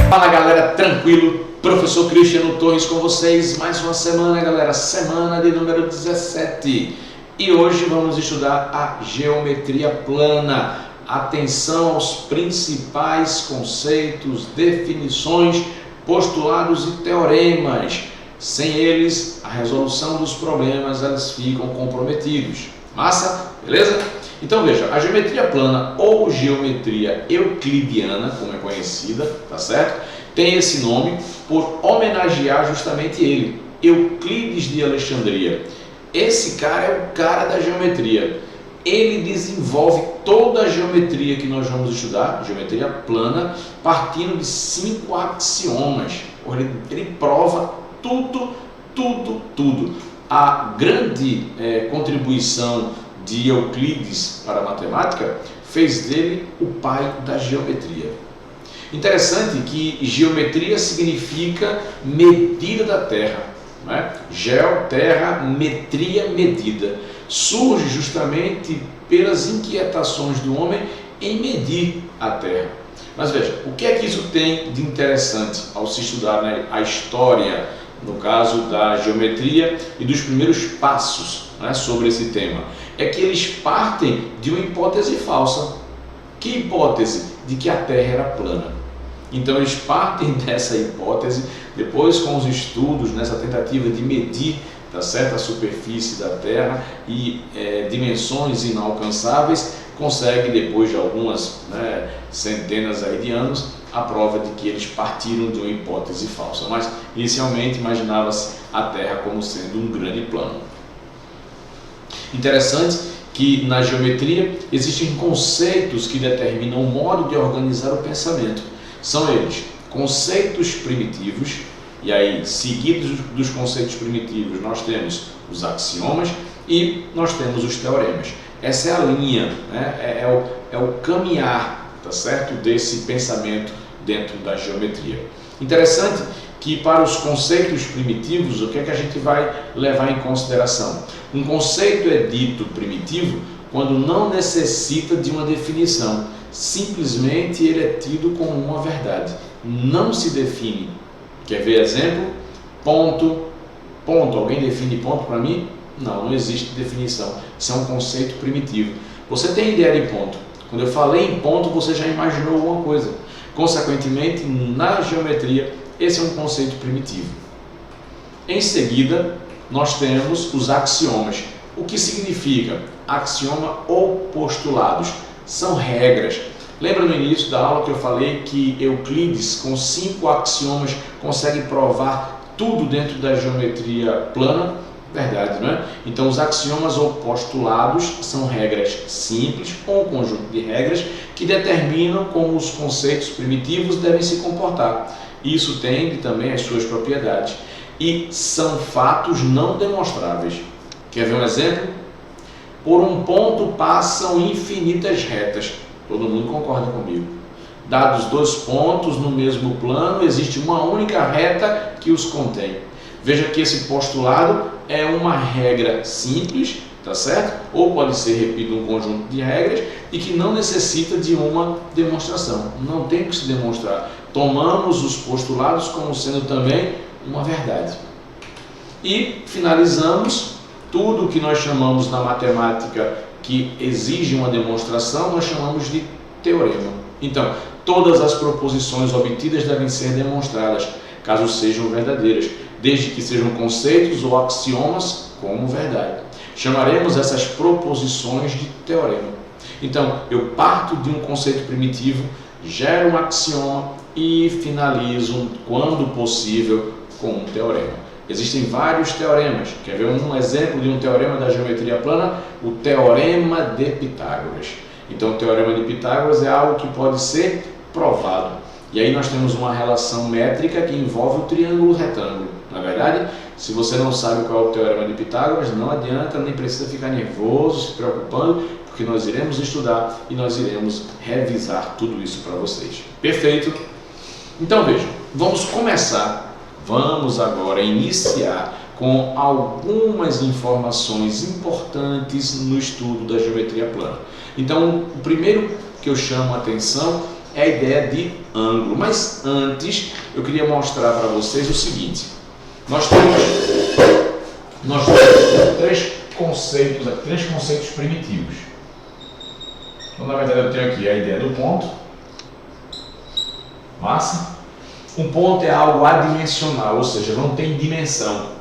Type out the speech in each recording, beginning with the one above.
Fala galera, tranquilo? Professor Cristiano Torres com vocês, mais uma semana galera, semana de número 17. E hoje vamos estudar a geometria plana. Atenção aos principais conceitos, definições, postulados e teoremas. Sem eles, a resolução dos problemas eles ficam comprometidos. Massa? Beleza? Então veja, a geometria plana ou geometria euclidiana, como é conhecida, tá certo? Tem esse nome por homenagear justamente ele, Euclides de Alexandria. Esse cara é o cara da geometria. Ele desenvolve toda a geometria que nós vamos estudar, geometria plana, partindo de 5 axiomas. Ele prova tudo. A grande contribuição de Euclides para a matemática fez dele o pai da geometria. Interessante que geometria significa medida da Terra, né? Geo, terra, metria, medida. Surge justamente pelas inquietações do homem em medir a Terra. Mas veja, o que é que isso tem de interessante ao se estudar, né, a história, no caso da geometria e dos primeiros passos, né, sobre esse tema? É que eles partem de uma hipótese falsa. Que hipótese? De que a Terra era plana. Então eles partem dessa hipótese, depois com os estudos, nessa tentativa de medir, tá certo, a superfície da Terra e dimensões inalcançáveis, consegue, depois de algumas centenas aí de anos, a prova de que eles partiram de uma hipótese falsa. Mas inicialmente imaginava-se a Terra como sendo um grande plano. Interessante que na geometria existem conceitos que determinam o modo de organizar o pensamento. São eles conceitos primitivos, e aí seguidos dos conceitos primitivos nós temos os axiomas e nós temos os teoremas. Essa é a linha, né? é o caminhar, tá certo, desse pensamento dentro da geometria. Interessante que para os conceitos primitivos, o que é que a gente vai levar em consideração? Um conceito é dito primitivo quando não necessita de uma definição. Simplesmente ele é tido como uma verdade. Não se define. Quer ver exemplo? Ponto. Alguém define ponto para mim? Não existe definição. Isso é um conceito primitivo. Você tem ideia de ponto. Quando eu falei em ponto, você já imaginou alguma coisa. Consequentemente, na geometria, esse é um conceito primitivo. Em seguida, nós temos os axiomas. O que significa axioma ou postulados? São regras. Lembra no início da aula que eu falei que Euclides, com 5 axiomas, consegue provar tudo dentro da geometria plana? Verdade, não é? Então, os axiomas ou postulados são regras simples ou um conjunto de regras que determinam como os conceitos primitivos devem se comportar. Isso tem também as suas propriedades e são fatos não demonstráveis. Quer ver um exemplo? Por um ponto passam infinitas retas. Todo mundo concorda comigo. Dados 2 pontos no mesmo plano, existe uma única reta que os contém. Veja que esse postulado é uma regra simples, tá certo? Ou pode ser, repito, um conjunto de regras e que não necessita de uma demonstração. Não tem que se demonstrar. Tomamos os postulados como sendo também uma verdade. E finalizamos tudo o que nós chamamos na matemática que exige uma demonstração, nós chamamos de teorema. Então, todas as proposições obtidas devem ser demonstradas, caso sejam verdadeiras, desde que sejam conceitos ou axiomas como verdade. Chamaremos essas proposições de teorema. Então, eu parto de um conceito primitivo, gero um axioma e finalizo, quando possível, com um teorema. Existem vários teoremas. Quer ver um exemplo de um teorema da geometria plana? O teorema de Pitágoras. Então, o teorema de Pitágoras é algo que pode ser provado. E aí nós temos uma relação métrica que envolve o triângulo retângulo. Na verdade, se você não sabe qual é o teorema de Pitágoras, não adianta, nem precisa ficar nervoso, se preocupando, porque nós iremos estudar e nós iremos revisar tudo isso para vocês. Perfeito? Então vejam, vamos agora iniciar com algumas informações importantes no estudo da geometria plana. Então, o primeiro que eu chamo a atenção é a ideia de ângulo. Mas antes eu queria mostrar para vocês o seguinte. Nós temos três conceitos primitivos. Então, na verdade, eu tenho aqui a ideia do ponto. Massa? Um ponto é algo adimensional, ou seja, não tem dimensão.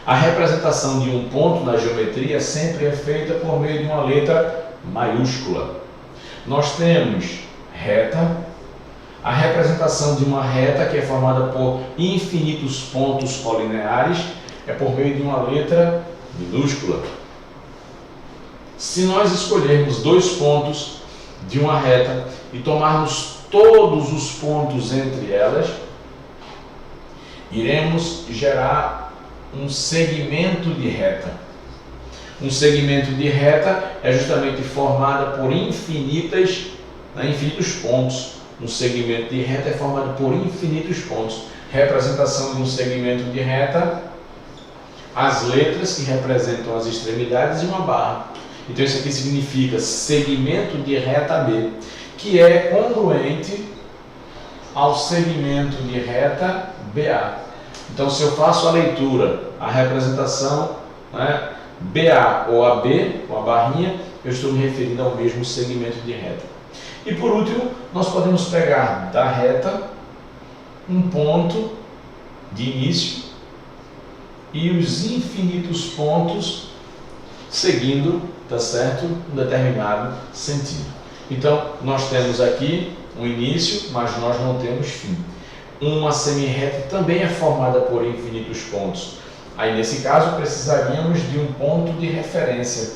A representação de um ponto na geometria sempre é feita por meio de uma letra maiúscula. Nós temos reta. A representação de uma reta, que é formada por infinitos pontos colineares, é por meio de uma letra minúscula. Se nós escolhermos dois pontos de uma reta e tomarmos todos os pontos entre elas, iremos gerar um segmento de reta. Um segmento de reta é justamente formado por infinitos pontos. Um segmento de reta é formado por infinitos pontos. Representação de um segmento de reta, as letras que representam as extremidades e uma barra. Então isso aqui significa segmento de reta B, que é congruente ao segmento de reta BA. Então, se eu faço a leitura, a representação, né, BA ou AB, com a barrinha, eu estou me referindo ao mesmo segmento de reta. E por último, nós podemos pegar da reta um ponto de início e os infinitos pontos seguindo, tá certo, um determinado sentido. Então, nós temos aqui um início, mas nós não temos fim. Uma semirreta também é formada por infinitos pontos. Aí, nesse caso, precisaríamos de um ponto de referência.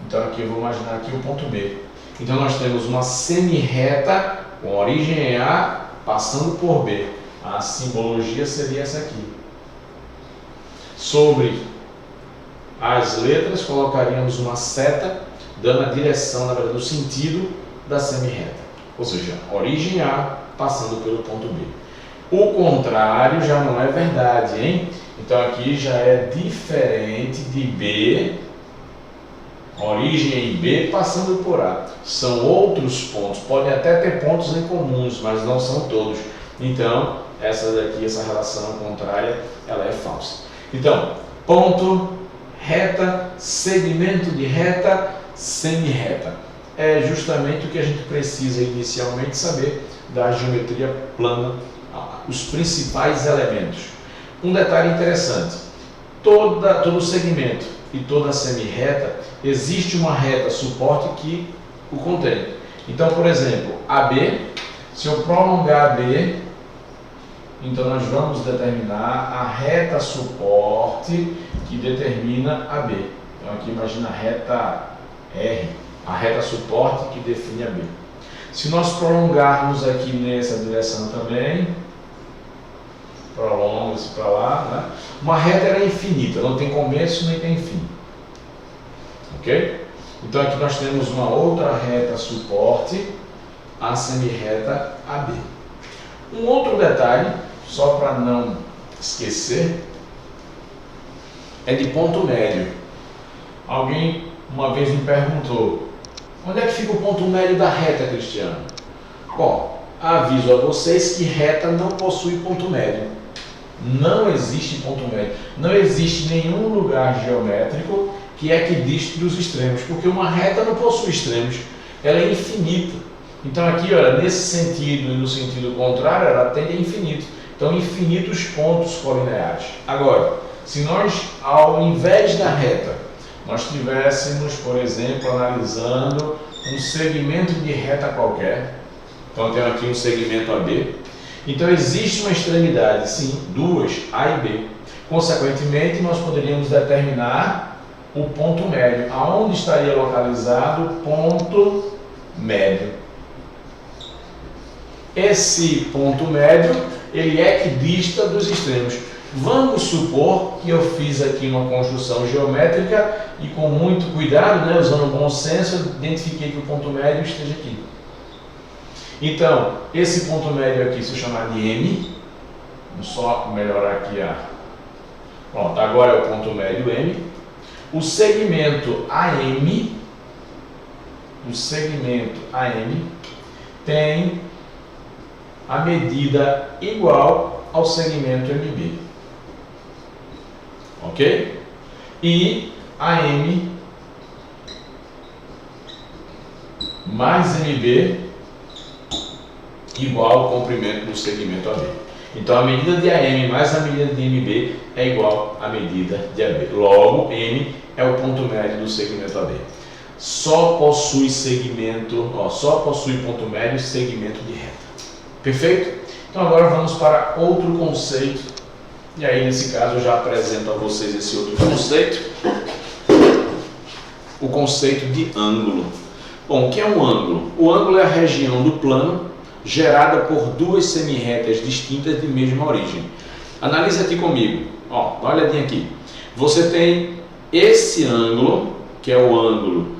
Então, aqui eu vou imaginar aqui o ponto B. Então, nós temos uma semirreta com origem em A, passando por B. A simbologia seria essa aqui. Sobre as letras, colocaríamos uma seta, dando a direção, na verdade, o sentido da semirreta. Ou seja, origem A, passando pelo ponto B. O contrário já não é verdade, hein? Então aqui já é diferente de B, origem em B, passando por A. São outros pontos, podem até ter pontos em comuns, mas não são todos. Então, essa relação contrária, ela é falsa. Então, ponto, reta, segmento de reta, semirreta. É justamente o que a gente precisa inicialmente saber da geometria plana, os principais elementos. Um detalhe interessante, todo segmento e toda semirreta, existe uma reta suporte que o contém. Então, por exemplo, AB, se eu prolongar AB, então nós vamos determinar a reta suporte que determina AB. Então aqui imagina a reta R, a reta suporte que define AB. Se nós prolongarmos aqui nessa direção também, prolonga-se para lá, né? Uma reta é infinita, não tem começo nem tem fim. Ok? Então aqui nós temos uma outra reta suporte, a semirreta AB. Um outro detalhe, só para não esquecer, é de ponto médio. Alguém uma vez me perguntou: onde é que fica o ponto médio da reta, Cristiano? Bom, aviso a vocês que reta não possui ponto médio. Não existe ponto médio. Não existe nenhum lugar geométrico que é equidiste dos extremos, porque uma reta não possui extremos, ela é infinita. Então aqui, olha, nesse sentido e no sentido contrário, ela tende a infinito. Então, infinitos pontos colineares. Agora, se nós, ao invés da reta, nós tivéssemos, por exemplo, analisando um segmento de reta qualquer, então eu tenho aqui um segmento AB, então existe uma extremidade, sim, duas, A e B. Consequentemente, nós poderíamos determinar o ponto médio. Aonde estaria localizado o ponto médio? Esse ponto médio, ele é equidista dos extremos. Vamos supor que eu fiz aqui uma construção geométrica e com muito cuidado, né, usando bom senso, eu identifiquei que o ponto médio esteja aqui. Então, esse ponto médio aqui, se eu chamar de M, vou só melhorar aqui Pronto, agora é o ponto médio M. O segmento AM tem a medida igual ao segmento MB. Ok? E AM mais MB igual ao comprimento do segmento AB. Então, a medida de AM mais a medida de MB é igual à medida de AB. Logo, M é o ponto médio do segmento AB. Só possui ponto médio segmento de reta. Perfeito? Então, agora vamos para outro conceito. E aí, nesse caso, eu já apresento a vocês esse outro conceito. O conceito de ângulo. Bom, o que é um ângulo? O ângulo é a região do plano gerada por duas semirretas distintas de mesma origem. Analise aqui comigo. Ó, dá uma olhadinha aqui. Você tem esse ângulo, que é o ângulo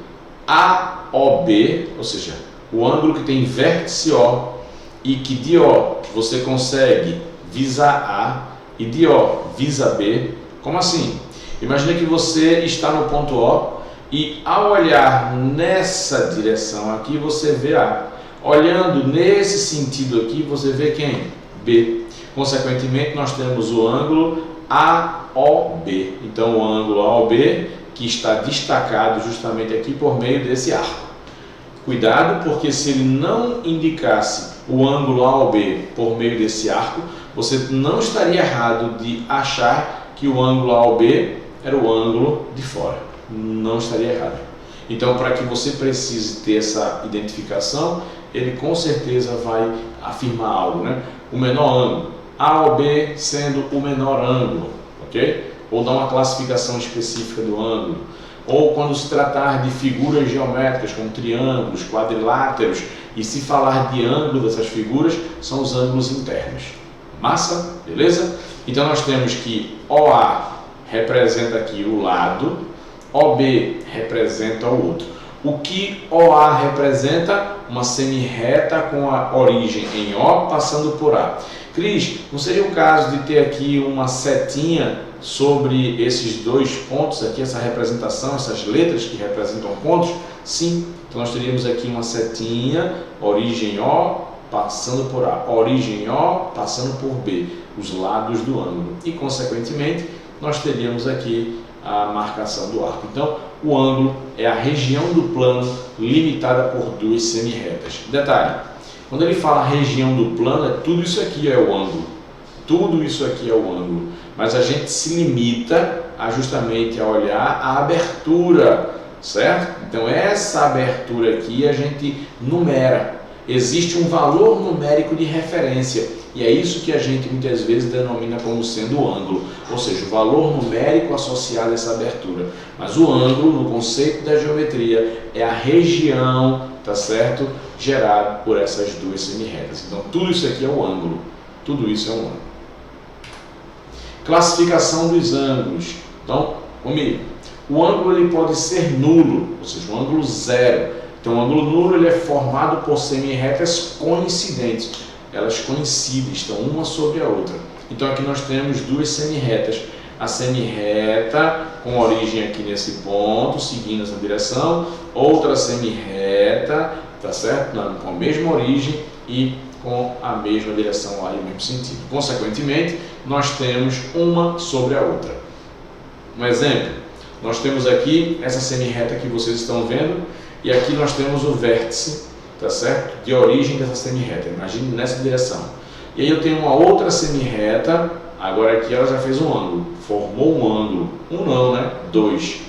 AOB, ou seja, o ângulo que tem vértice O e que de O você consegue visar A e de O visa B. Como assim? Imagina que você está no ponto O e ao olhar nessa direção aqui você vê A. Olhando nesse sentido aqui, você vê quem? B. Consequentemente, nós temos o ângulo AOB. Então, o ângulo AOB, que está destacado justamente aqui por meio desse arco. Cuidado, porque se ele não indicasse o ângulo AOB por meio desse arco, você não estaria errado de achar que o ângulo AOB era o ângulo de fora. Não estaria errado. Então, para que você precise ter essa identificação, ele com certeza vai afirmar algo, né? O menor ângulo, AOB sendo o menor ângulo, ok? Ou dar uma classificação específica do ângulo. Ou quando se tratar de figuras geométricas, como triângulos, quadriláteros, e se falar de ângulo dessas figuras, são os ângulos internos. Massa? Beleza? Então, nós temos que OA representa aqui o lado, OB representa o outro. O que OA representa? Uma semirreta com a origem em O passando por A. Cris, não seria o caso de ter aqui uma setinha sobre esses dois pontos aqui, essa representação, essas letras que representam pontos? Sim, então nós teríamos aqui uma setinha, origem O passando por A, origem O passando por B, os lados do ângulo. E consequentemente, nós teríamos aqui a marcação do arco. Então, o ângulo é a região do plano limitada por duas semirretas. Detalhe, quando ele fala região do plano, tudo isso aqui é o ângulo. Tudo isso aqui é o ângulo. Mas a gente se limita justamente a olhar a abertura, certo? Então, essa abertura aqui a gente numera. Existe um valor numérico de referência. E é isso que a gente muitas vezes denomina como sendo o ângulo, ou seja, o valor numérico associado a essa abertura. Mas o ângulo, no conceito da geometria, é a região, tá certo, gerada por essas duas semirretas. Então, tudo isso aqui é o ângulo. Tudo isso é um ângulo. Classificação dos ângulos. Então, comigo. O ângulo ele pode ser nulo, ou seja, um ângulo zero. Então, o ângulo nulo ele é formado por semirretas coincidentes. Elas coincidem, estão uma sobre a outra. Então aqui nós temos duas semirretas. A semirreta com origem aqui nesse ponto, seguindo essa direção. Outra semirreta, tá certo? Com a mesma origem e com a mesma direção lá e o mesmo sentido. Consequentemente, nós temos uma sobre a outra. Um exemplo, nós temos aqui essa semirreta que vocês estão vendo e aqui nós temos o vértice, tá certo? De origem dessa semirreta, imagine nessa direção. E aí eu tenho uma outra semirreta, agora aqui ela já fez um ângulo, formou um ângulo, um não, né? Dois.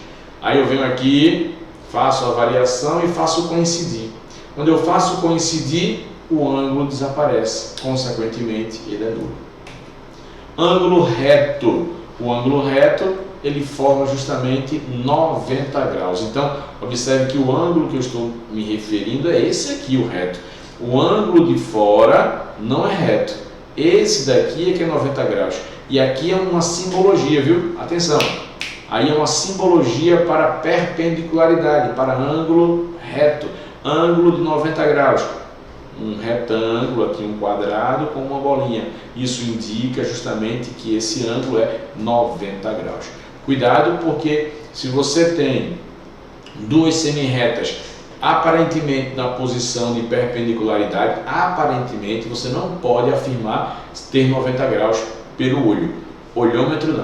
Aí eu venho aqui, faço a variação e faço coincidir. Quando eu faço coincidir, o ângulo desaparece, consequentemente ele é nulo. Ângulo reto. O ângulo reto ele forma justamente 90 graus. Então, observe que o ângulo que eu estou me referindo é esse aqui, o reto. O ângulo de fora não é reto. Esse daqui é que é 90 graus. E aqui é uma simbologia, viu? Atenção! Aí é uma simbologia para perpendicularidade, para ângulo reto. Ângulo de 90 graus. Um retângulo aqui, um quadrado com uma bolinha. Isso indica justamente que esse ângulo é 90 graus. Cuidado, porque se você tem duas semirretas aparentemente na posição de perpendicularidade, aparentemente você não pode afirmar ter 90 graus pelo olho. Olhômetro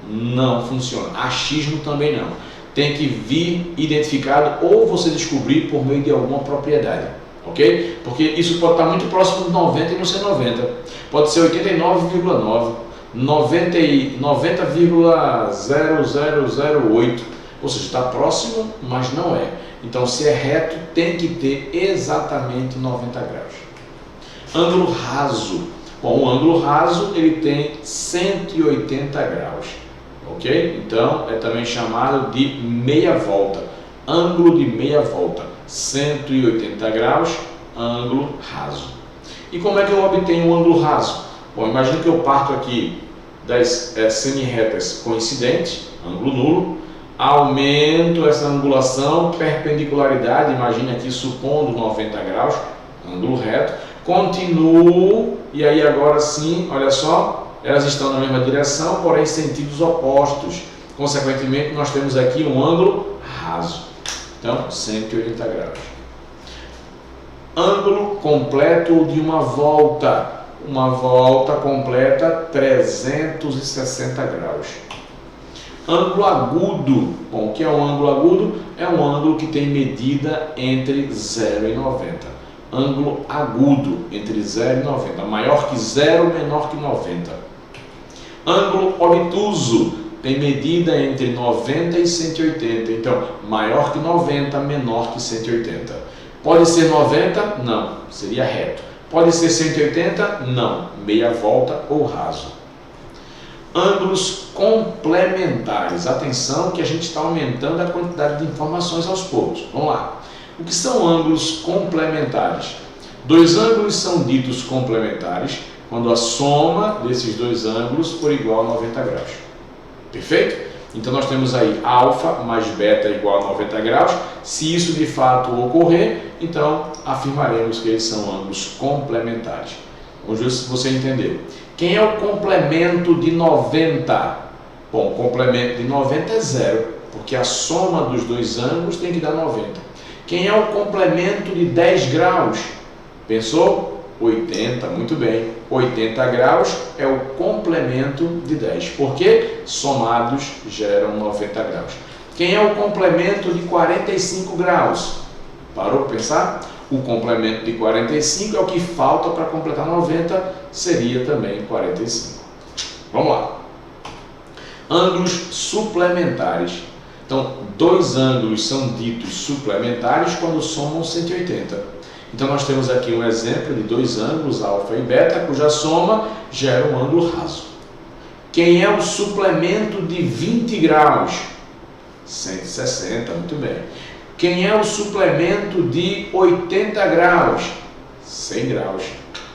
não funciona. Achismo também não. Tem que vir identificado ou você descobrir por meio de alguma propriedade, ok? Porque isso pode estar muito próximo de 90 e não ser 90. Pode ser 89,9, 90,0008, ou seja, está próximo, mas não é. Então, se é reto, tem que ter exatamente 90 graus. Ângulo raso. Bom, o ângulo raso ele tem 180 graus, ok? Então, é também chamado de meia volta. Ângulo de meia volta, 180 graus, ângulo raso. E como é que eu obtenho um ângulo raso? Bom, imagine que eu parto aqui das semi-retas coincidentes, ângulo nulo, aumento essa angulação, perpendicularidade, imagine aqui supondo 90 graus, ângulo reto, continuo, e aí agora sim, olha só, elas estão na mesma direção, porém sentidos opostos. Consequentemente, nós temos aqui um ângulo raso. Então, 180 graus. Ângulo completo de uma volta completa, 360 graus. Ângulo agudo. Bom, o que é um ângulo agudo? É um ângulo que tem medida entre 0 e 90. Ângulo agudo entre 0 e 90. Maior que 0, menor que 90. Ângulo obtuso tem medida entre 90 e 180. Então, maior que 90, menor que 180. Pode ser 90? Não, seria reto. Pode ser 180? Não, meia volta ou raso. Ângulos complementares. Atenção que a gente está aumentando a quantidade de informações aos poucos. Vamos lá. O que são ângulos complementares? Dois ângulos são ditos complementares quando a soma desses dois ângulos for igual a 90 graus. Perfeito? Então nós temos aí alfa mais beta igual a 90 graus. Se isso de fato ocorrer, então afirmaremos que eles são ângulos complementares. Vamos ver se você entendeu. Quem é o complemento de 90? Bom, o complemento de 90 é zero, porque a soma dos dois ângulos tem que dar 90. Quem é o complemento de 10 graus? Pensou? 80, muito bem. 80 graus é o complemento de 10, porque somados geram 90 graus. Quem é o complemento de 45 graus? Parou para pensar? O complemento de 45 é o que falta para completar 90, seria também 45. Vamos lá. Ângulos suplementares. Então, dois ângulos são ditos suplementares quando somam 180. Então, nós temos aqui um exemplo de dois ângulos, alfa e beta, cuja soma gera um ângulo raso. Quem é o suplemento de 20 graus? 160, muito bem. Quem é o suplemento de 80 graus? 100 graus.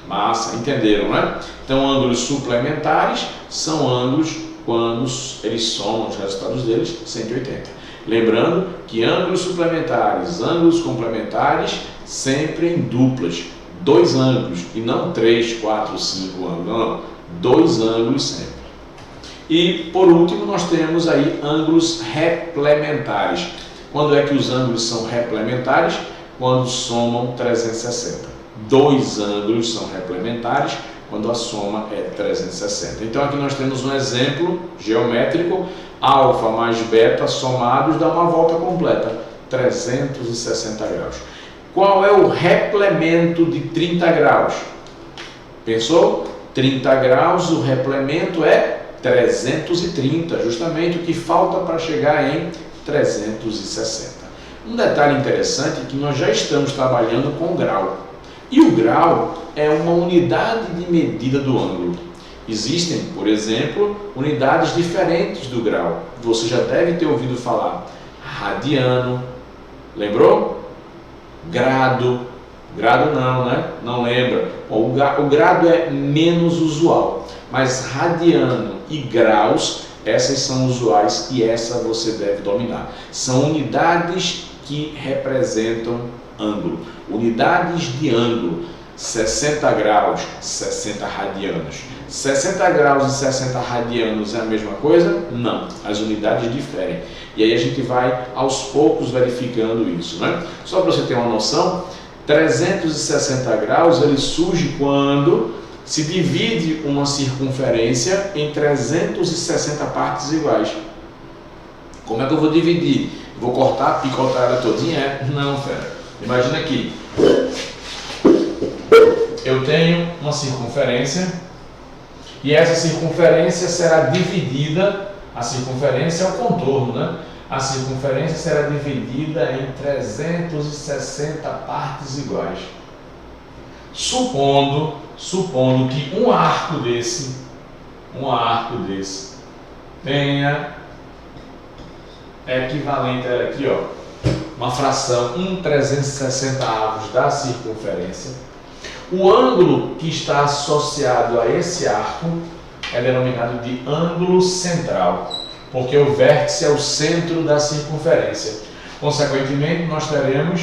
Massa, entenderam, né? Então, ângulos suplementares são ângulos quando eles somam os resultados deles, 180. Lembrando que ângulos suplementares, ângulos complementares, sempre em duplas. Dois ângulos, e não 3, 4, 5 ângulos, não. Dois ângulos sempre. E, por último, nós temos aí ângulos replementares. Quando é que os ângulos são replementares? Quando somam 360. Dois ângulos são replementares quando a soma é 360. Então aqui nós temos um exemplo geométrico, alfa mais beta somados dá uma volta completa, 360 graus. Qual é o replemento de 30 graus? Pensou? 30 graus, o replemento é 330, justamente o que falta para chegar em 360. Um detalhe interessante é que nós já estamos trabalhando com grau. E o grau é uma unidade de medida do ângulo. Existem, por exemplo, unidades diferentes do grau. Você já deve ter ouvido falar radiano, lembrou? Grado. Grado não, né? Não lembra. O grado é menos usual, mas radiano e graus, essas são usuais e essa você deve dominar. São unidades que representam ângulo, unidades de ângulo. 60 graus, 60 radianos. 60 graus e 60 radianos é a mesma coisa? Não, as unidades diferem. E aí a gente vai aos poucos verificando isso, né? Só para você ter uma noção, 360 graus ele surge quando se divide uma circunferência em 360 partes iguais. Como é que eu vou dividir? Vou cortar, picotar ela todinha? Não, fera. Imagina aqui. Eu tenho uma circunferência e essa circunferência será dividida, a circunferência é o contorno, né? A circunferência será dividida em 360 partes iguais. Supondo que um arco desse tenha equivalente a aqui, ó, uma fração 1/360 da circunferência. O ângulo que está associado a esse arco é denominado de ângulo central, porque o vértice é o centro da circunferência. Consequentemente, nós teremos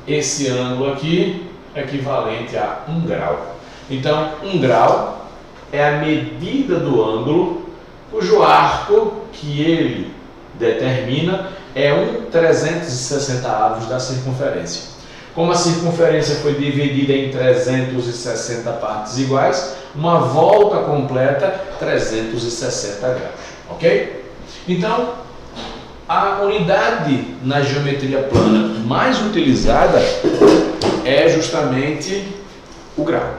esse ângulo aqui equivalente a 1 grau. Então, 1 grau é a medida do ângulo cujo arco que ele determina é 1/360 da circunferência. Como a circunferência foi dividida em 360 partes iguais, uma volta completa 360 graus, ok? Então, a unidade na geometria plana mais utilizada é justamente o grau.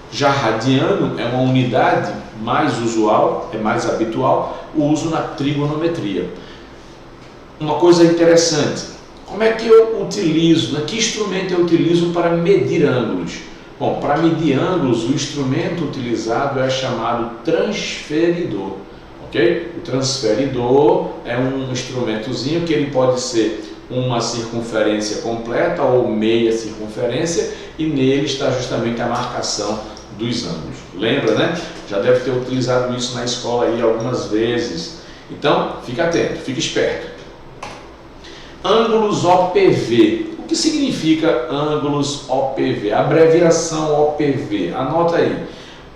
Já radiano é uma unidade mais usual, é mais habitual, o uso na trigonometria. Uma coisa interessante, como é que eu utilizo, que instrumento eu utilizo para medir ângulos? Bom, para medir ângulos, o instrumento utilizado é chamado transferidor, ok? O transferidor é um instrumentozinho que ele pode ser uma circunferência completa ou meia circunferência e nele está justamente a marcação dos ângulos. Lembra, né? Já deve ter utilizado isso na escola aí algumas vezes. Então, fica atento, fica esperto. Ângulos OPV. O que significa ângulos OPV? Abreviação OPV. Anota aí.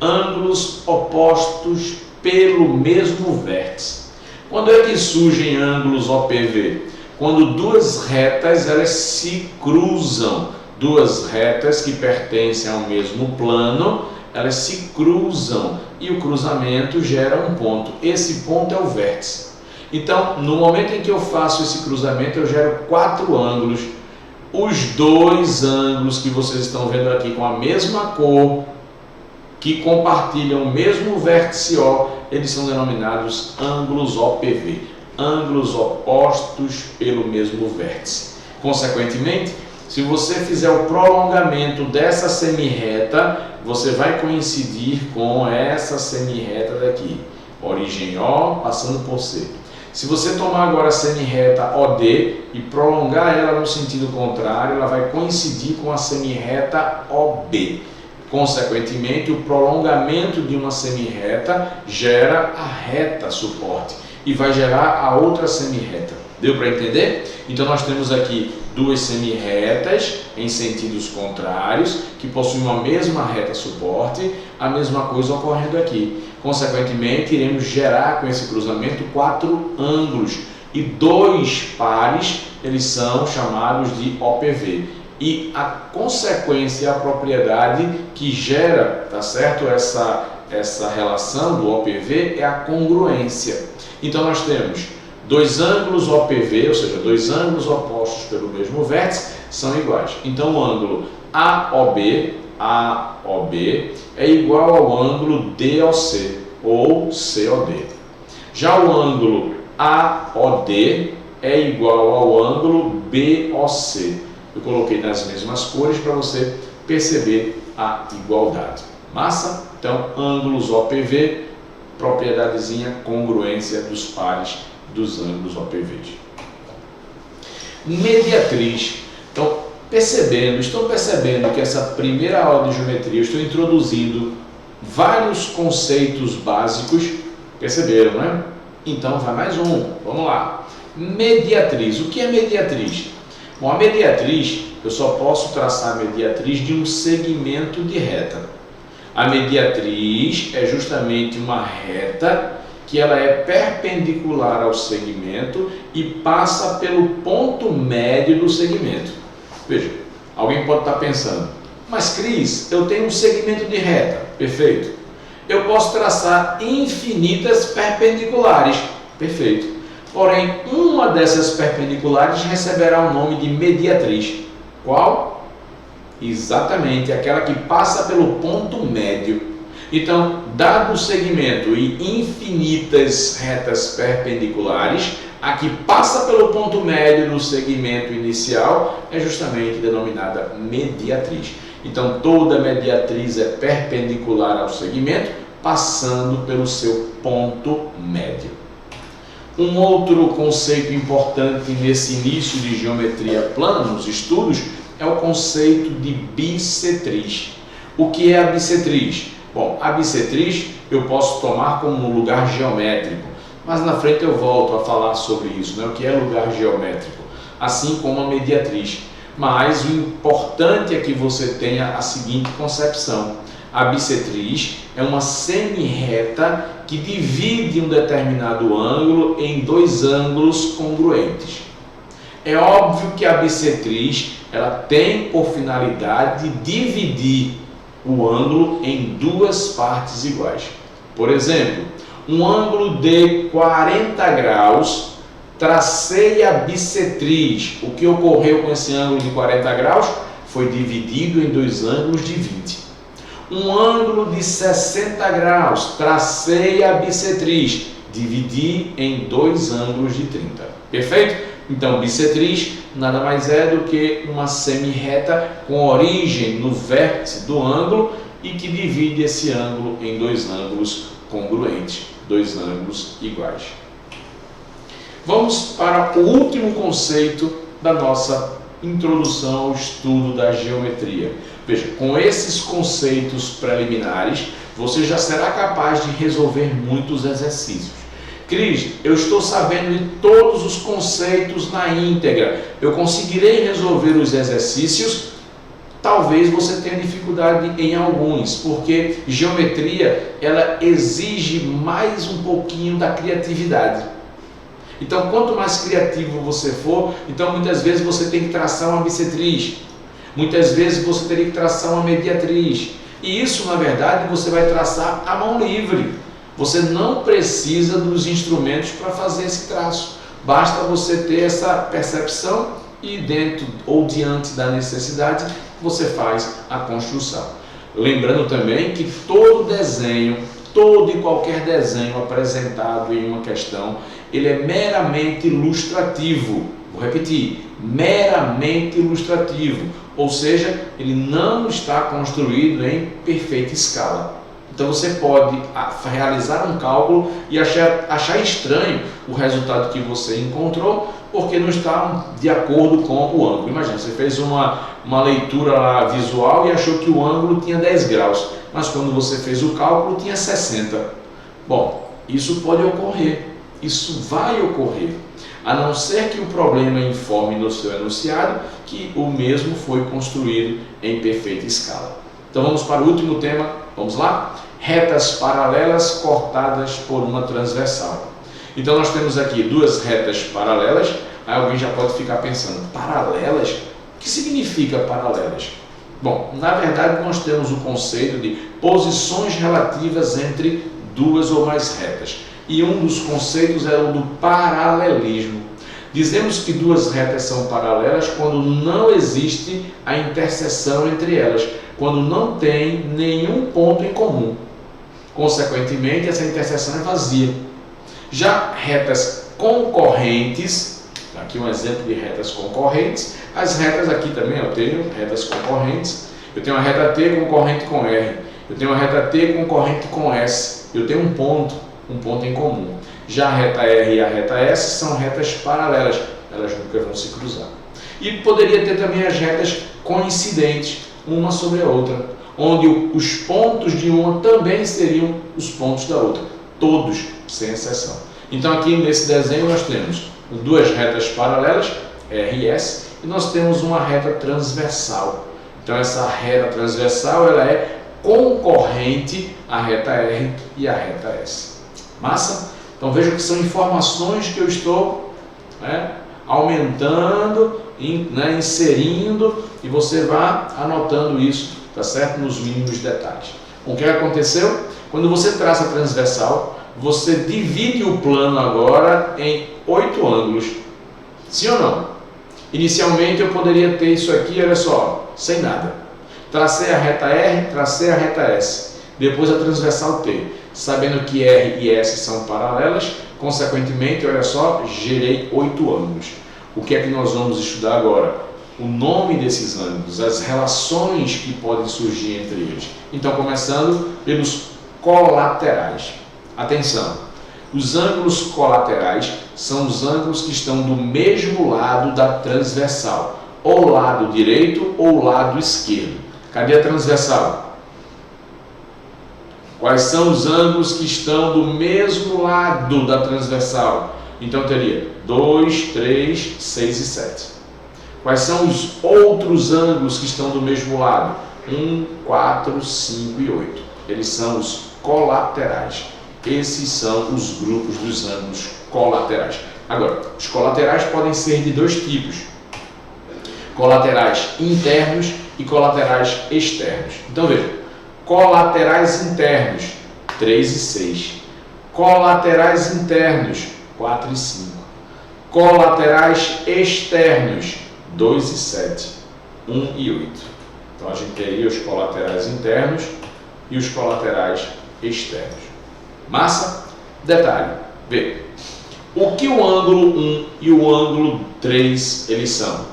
Ângulos opostos pelo mesmo vértice. Quando é que surgem ângulos OPV? Quando duas retas elas se cruzam. Duas retas que pertencem ao mesmo plano, elas se cruzam e o cruzamento gera um ponto. Esse ponto é o vértice. Então, no momento em que eu faço esse cruzamento, eu gero 4 ângulos. Os 2 ângulos que vocês estão vendo aqui com a mesma cor, que compartilham o mesmo vértice O, eles são denominados ângulos OPV, ângulos opostos pelo mesmo vértice. Consequentemente, se você fizer o prolongamento dessa semirreta, você vai coincidir com essa semirreta daqui, origem O passando por C. Se você tomar agora a semirreta OD e prolongar ela no sentido contrário, ela vai coincidir com a semirreta OB. Consequentemente, o prolongamento de uma semirreta gera a reta suporte e vai gerar a outra semirreta. Deu para entender? Então nós temos aqui duas semirretas em sentidos contrários que possuem uma mesma reta suporte, a mesma coisa ocorrendo aqui. Consequentemente, iremos gerar com esse cruzamento 4 ângulos e 2 pares, eles são chamados de OPV. E a consequência, a propriedade que gera, tá certo, essa relação do OPV é a congruência. Então nós temos 2 ângulos OPV, ou seja, 2 ângulos opostos pelo mesmo vértice, são iguais. Então o ângulo AOB é igual ao ângulo DOC ou COD. Já o ângulo AOD é igual ao ângulo BOC. Eu coloquei nas mesmas cores para você perceber a igualdade. Massa? Então, ângulos OPV, propriedadezinha, congruência dos pares dos ângulos OPVs. Mediatriz. Então, estão percebendo que essa primeira aula de geometria eu estou introduzindo vários conceitos básicos. Perceberam, né? Então, vai mais um. Vamos lá. Mediatriz. O que é mediatriz? Bom, a mediatriz, eu só posso traçar a mediatriz de um segmento de reta. A mediatriz é justamente uma reta que ela é perpendicular ao segmento e passa pelo ponto médio do segmento. Veja, alguém pode estar pensando, mas Cris, eu tenho um segmento de reta, perfeito. Eu posso traçar infinitas perpendiculares, perfeito. Porém, uma dessas perpendiculares receberá o nome de mediatriz. Qual? Exatamente, aquela que passa pelo ponto médio. Então, dado o segmento e infinitas retas perpendiculares, a que passa pelo ponto médio no segmento inicial é justamente denominada mediatriz. Então, toda mediatriz é perpendicular ao segmento, passando pelo seu ponto médio. Um outro conceito importante nesse início de geometria plana, nos estudos, é o conceito de bissetriz. O que é a bissetriz? Bom, a bissetriz eu posso tomar como um lugar geométrico, mas na frente eu volto a falar sobre isso, né? O que é lugar geométrico, assim como a mediatriz. Mas o importante é que você tenha a seguinte concepção. A bissetriz é uma semi-reta que divide um determinado ângulo em dois ângulos congruentes. É óbvio que a bissetriz ela tem por finalidade dividir o ângulo em duas partes iguais. Por exemplo, um ângulo de 40 graus, tracei a bissetriz. O que ocorreu com esse ângulo de 40 graus foi dividido em dois ângulos de 20. Um ângulo de 60 graus, tracei a bissetriz, dividi em dois ângulos de 30. Perfeito? Então, bissetriz nada mais é do que uma semi-reta com origem no vértice do ângulo e que divide esse ângulo em dois ângulos congruentes, dois ângulos iguais. Vamos para o último conceito da nossa introdução ao estudo da geometria. Veja, com esses conceitos preliminares, você já será capaz de resolver muitos exercícios. Cris, eu estou sabendo de todos os conceitos na íntegra. Eu conseguirei resolver os exercícios? Talvez você tenha dificuldade em alguns, porque geometria ela exige mais um pouquinho da criatividade. Então, quanto mais criativo você for, então muitas vezes você tem que traçar uma bissetriz. Muitas vezes você teria que traçar uma mediatriz. E isso, na verdade, você vai traçar à mão livre. Você não precisa dos instrumentos para fazer esse traço. Basta você ter essa percepção e dentro ou diante da necessidade, você faz a construção. Lembrando também que todo e qualquer desenho apresentado em uma questão, ele é meramente ilustrativo. Vou repetir, meramente ilustrativo. Ou seja, ele não está construído em perfeita escala. Então você pode realizar um cálculo e achar estranho o resultado que você encontrou, porque não está de acordo com o ângulo. Imagina, você fez uma leitura lá visual e achou que o ângulo tinha 10 graus, mas quando você fez o cálculo tinha 60. Bom, isso pode ocorrer, isso vai ocorrer, a não ser que o problema informe no seu enunciado que o mesmo foi construído em perfeita escala. Então vamos para o último tema, vamos lá? Retas paralelas cortadas por uma transversal. Então nós temos aqui duas retas paralelas. Aí alguém já pode ficar pensando, paralelas? O que significa paralelas? Bom, na verdade nós temos o conceito de posições relativas entre duas ou mais retas. E um dos conceitos é o do paralelismo. Dizemos que duas retas são paralelas quando não existe a interseção entre elas, quando não tem nenhum ponto em comum. Consequentemente, essa interseção é vazia. Já retas concorrentes, aqui um exemplo de retas concorrentes, as retas aqui também eu tenho retas concorrentes, eu tenho uma reta T concorrente com R, eu tenho uma reta T concorrente com S, eu tenho um ponto em comum. Já a reta R e a reta S são retas paralelas, elas nunca vão se cruzar. E poderia ter também as retas coincidentes, uma sobre a outra, onde os pontos de uma também seriam os pontos da outra, todos, sem exceção. Então aqui nesse desenho nós temos duas retas paralelas RS, e nós temos uma reta transversal. Então essa reta transversal ela é concorrente à reta R e à reta S. Massa? Então veja que são informações que eu estou aumentando, inserindo, e você vai anotando isso, tá certo? Nos mínimos detalhes. O que aconteceu? Quando você traça a transversal, você divide o plano agora em 8 ângulos. Sim ou não? Inicialmente eu poderia ter isso aqui, olha só, sem nada. Tracei a reta R, tracei a reta S. Depois a transversal T. Sabendo que R e S são paralelas, consequentemente, olha só, gerei 8 ângulos. O que é que nós vamos estudar agora? O nome desses ângulos, as relações que podem surgir entre eles. Então, começando pelos colaterais. Atenção, os ângulos colaterais são os ângulos que estão do mesmo lado da transversal, ou lado direito ou lado esquerdo. Cadê a transversal? Quais são os ângulos que estão do mesmo lado da transversal? Então teria 2, 3, 6 e 7. Quais são os outros ângulos que estão do mesmo lado? 1, 4, 5 e 8. Eles são os colaterais. Esses são os grupos dos ângulos colaterais. Agora, os colaterais podem ser de dois tipos: colaterais internos e colaterais externos. Então veja, colaterais internos 3 e 6, colaterais internos 4 e 5, colaterais externos 2 e 7, 1 e 8. Então a gente teria os colaterais internos e os colaterais externos. Massa? Detalhe, vê, o que o ângulo 1 e o ângulo 3 eles são?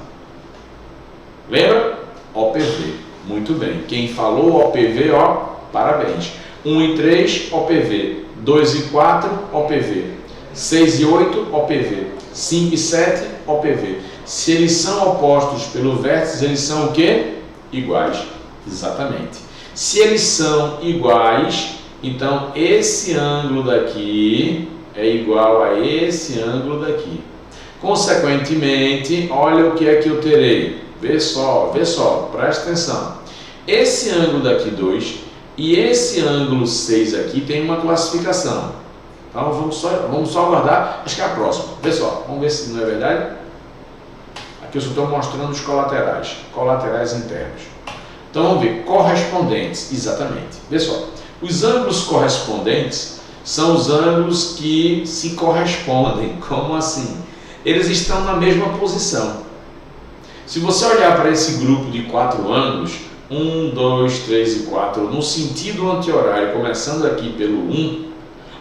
Lembra? OPV. Muito bem. Quem falou OPV, ó, parabéns. 1 e 3, OPV. 2 e 4, OPV. 6 e 8, OPV. 5 e 7, OPV. Se eles são opostos pelo vértice, eles são o quê? Iguais. Exatamente. Se eles são iguais, então esse ângulo daqui é igual a esse ângulo daqui. Consequentemente, olha o que é que eu terei. Vê só, presta atenção. Esse ângulo daqui 2 e esse ângulo 6 aqui tem uma classificação. Então vamos só aguardar, acho que é a próxima. Vê só, vamos ver se não é verdade. Aqui eu só estou mostrando os colaterais, colaterais internos. Então vamos ver, correspondentes, exatamente. Vê só, os ângulos correspondentes são os ângulos que se correspondem. Como assim? Eles estão na mesma posição. Se você olhar para esse grupo de 4 ângulos, 1, 2, 3 e 4, no sentido anti-horário, começando aqui pelo 1,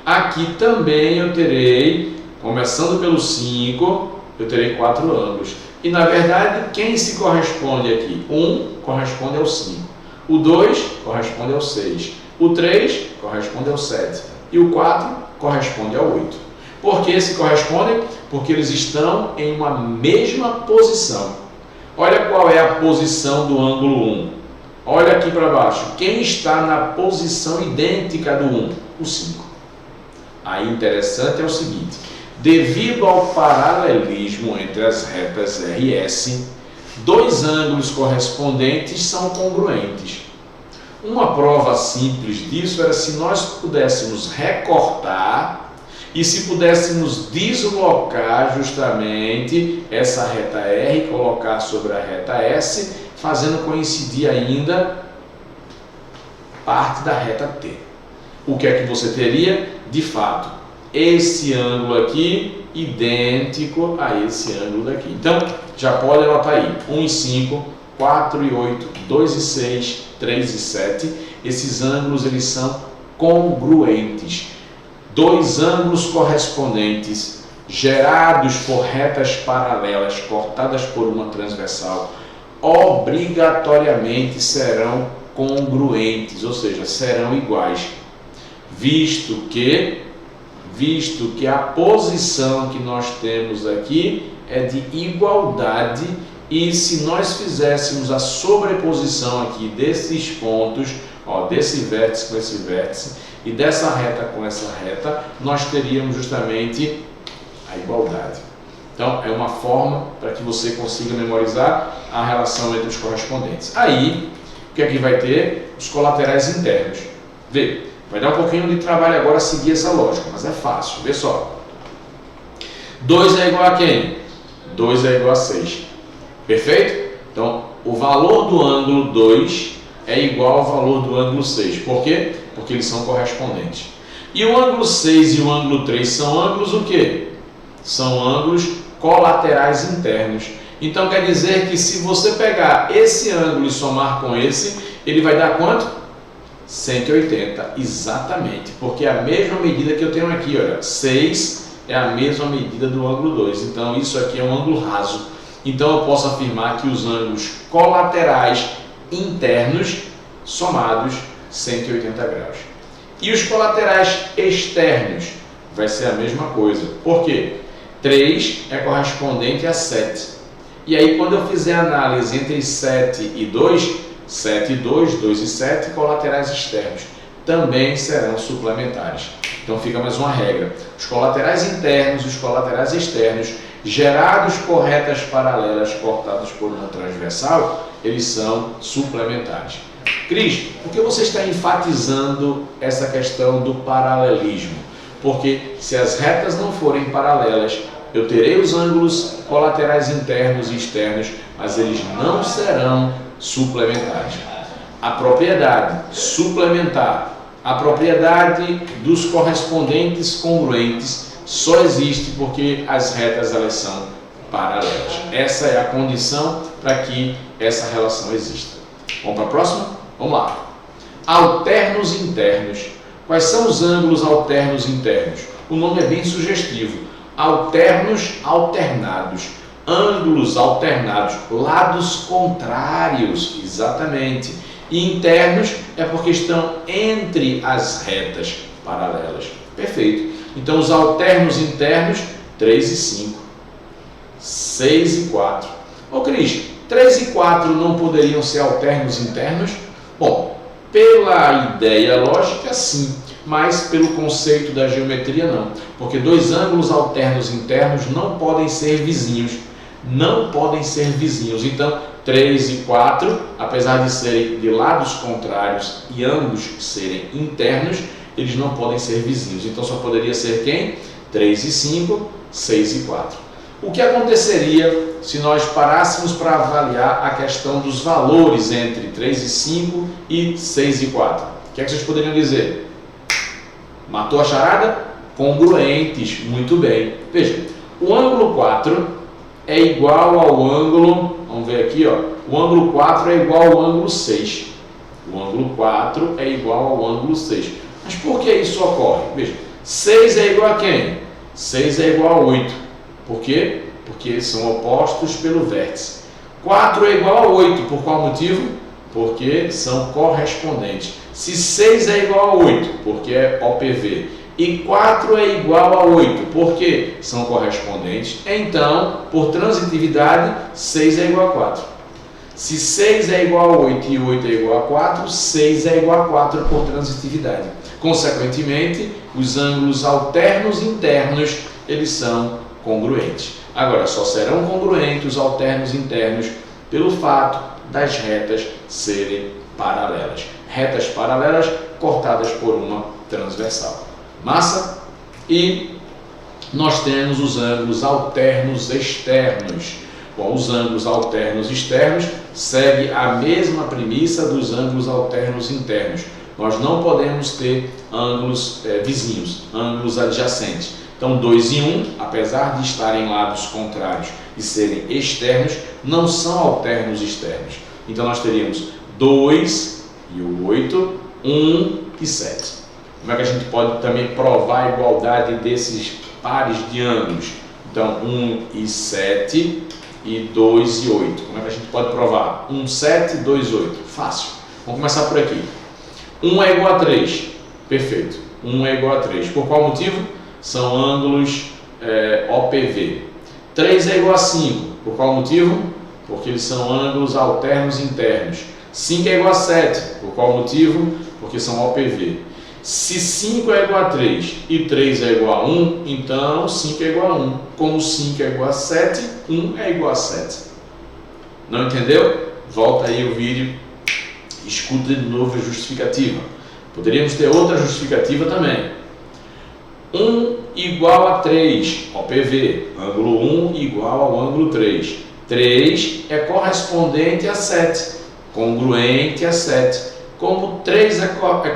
aqui também eu terei, começando pelo 5, eu terei 4 ângulos. E na verdade, quem se corresponde aqui? 1 corresponde ao 5, o 2 corresponde ao 6, o 3 corresponde ao 7 e o 4 corresponde ao 8. Por que se correspondem? Porque eles estão em uma mesma posição. Olha qual é a posição do ângulo 1. Olha aqui para baixo. Quem está na posição idêntica do 1? O 5. Aí interessante é o seguinte: devido ao paralelismo entre as retas R e S, dois ângulos correspondentes são congruentes. Uma prova simples disso era se nós pudéssemos recortar e se pudéssemos deslocar justamente essa reta R e colocar sobre a reta S, fazendo coincidir ainda parte da reta T. O que é que você teria? De fato, esse ângulo aqui idêntico a esse ângulo daqui. Então, já pode anotar aí, 1 e 5, 4 e 8, 2 e 6, 3 e 7. Esses ângulos eles são congruentes. Dois ângulos correspondentes gerados por retas paralelas cortadas por uma transversal obrigatoriamente serão congruentes, ou seja, serão iguais, visto que a posição que nós temos aqui é de igualdade, e se nós fizéssemos a sobreposição aqui desses pontos, ó, desse vértice com esse vértice e dessa reta com essa reta, nós teríamos justamente a igualdade. Então, é uma forma para que você consiga memorizar a relação entre os correspondentes. Aí, o que é que vai ter? Os colaterais internos. Vê, vai dar um pouquinho de trabalho agora seguir essa lógica, mas é fácil. Vê só. 2 é igual a quem? 2 é igual a 6. Perfeito? Então, o valor do ângulo 2 é igual ao valor do ângulo 6. Por quê? Porque eles são correspondentes. E o ângulo 6 e o ângulo 3 são ângulos o quê? São ângulos colaterais internos. Então quer dizer que se você pegar esse ângulo e somar com esse, ele vai dar quanto? 180, exatamente, porque é a mesma medida que eu tenho aqui, olha, 6 é a mesma medida do ângulo 2, então isso aqui é um ângulo raso. Então eu posso afirmar que os ângulos colaterais internos somados 180 graus. E os colaterais externos vai ser a mesma coisa. Por quê? 3 é correspondente a 7. E aí quando eu fizer a análise entre 7 e 2, 7 e 2, 2 e 7, colaterais externos também serão suplementares. Então fica mais uma regra. Os colaterais internos e os colaterais externos, gerados por retas paralelas cortadas por uma transversal, eles são suplementares. Cris, por que você está enfatizando essa questão do paralelismo? Porque se as retas não forem paralelas, eu terei os ângulos colaterais internos e externos, mas eles não serão suplementares. A propriedade suplementar, a propriedade dos correspondentes congruentes, só existe porque as retas elas são paralelas. Essa é a condição para que essa relação exista. Vamos para a próxima? Vamos lá. Alternos internos. Quais são os ângulos alternos internos? O nome é bem sugestivo. Alternos alternados. Ângulos alternados. Lados contrários. Exatamente. E internos é porque estão entre as retas paralelas. Perfeito. Então, os alternos internos, 3 e 5. 6 e 4. Ô Cris, 3 e 4 não poderiam ser alternos internos? Bom, pela ideia lógica, sim, mas pelo conceito da geometria, não. Porque dois ângulos alternos internos não podem ser vizinhos. Não podem ser vizinhos. Então, 3 e 4, apesar de serem de lados contrários e ambos serem internos, eles não podem ser vizinhos. Então, só poderia ser quem? 3 e 5, 6 e 4. O que aconteceria se nós parássemos para avaliar a questão dos valores entre 3 e 5 e 6 e 4? O que é que vocês poderiam dizer? Matou a charada? Congruentes, muito bem. Veja, o ângulo 4 é igual ao ângulo, vamos ver aqui, ó, o ângulo 4 é igual ao ângulo 6. O ângulo 4 é igual ao ângulo 6. Mas por que isso ocorre? Veja, 6 é igual a quem? 6 é igual a 8. Por quê? Porque eles são opostos pelo vértice. 4 é igual a 8. Por qual motivo? Porque são correspondentes. Se 6 é igual a 8, porque é OPV, e 4 é igual a 8, porque são correspondentes, então, por transitividade, 6 é igual a 4. Se 6 é igual a 8 e 8 é igual a 4, 6 é igual a 4 por transitividade. Consequentemente, os ângulos alternos internos, eles são congruentes. Agora, só serão congruentes os alternos internos pelo fato das retas serem paralelas. Retas paralelas cortadas por uma transversal. Massa? E nós temos os ângulos alternos externos. Bom, os ângulos alternos externos seguem a mesma premissa dos ângulos alternos internos. Nós não podemos ter ângulos vizinhos, ângulos adjacentes. Então, 2 e 1, apesar de estarem em lados contrários e serem externos, não são alternos externos. Então, nós teríamos 2 e 8, 1 e 7. Como é que a gente pode também provar a igualdade desses pares de ângulos? Então, 1 e 7 e 2 e 8. Como é que a gente pode provar? 1, 7, 2, 8. Fácil. Vamos começar por aqui. 1 é igual a 3. Perfeito. 1 é igual a 3. Por qual motivo? São ângulos OPV. 3 é igual a 5. Por qual motivo? Porque eles são ângulos alternos internos. 5 é igual a 7. Por qual motivo? Porque são OPV. Se 5 é igual a 3 e 3 é igual a 1, então 5 é igual a 1. Como 5 é igual a 7, 1 é igual a 7. Não entendeu? Volta aí o vídeo, escuta de novo a justificativa. Poderíamos ter outra justificativa também. 1 igual a 3, OPV, ângulo 1 igual ao ângulo 3. 3 é correspondente a 7, congruente a 7. Como 3 é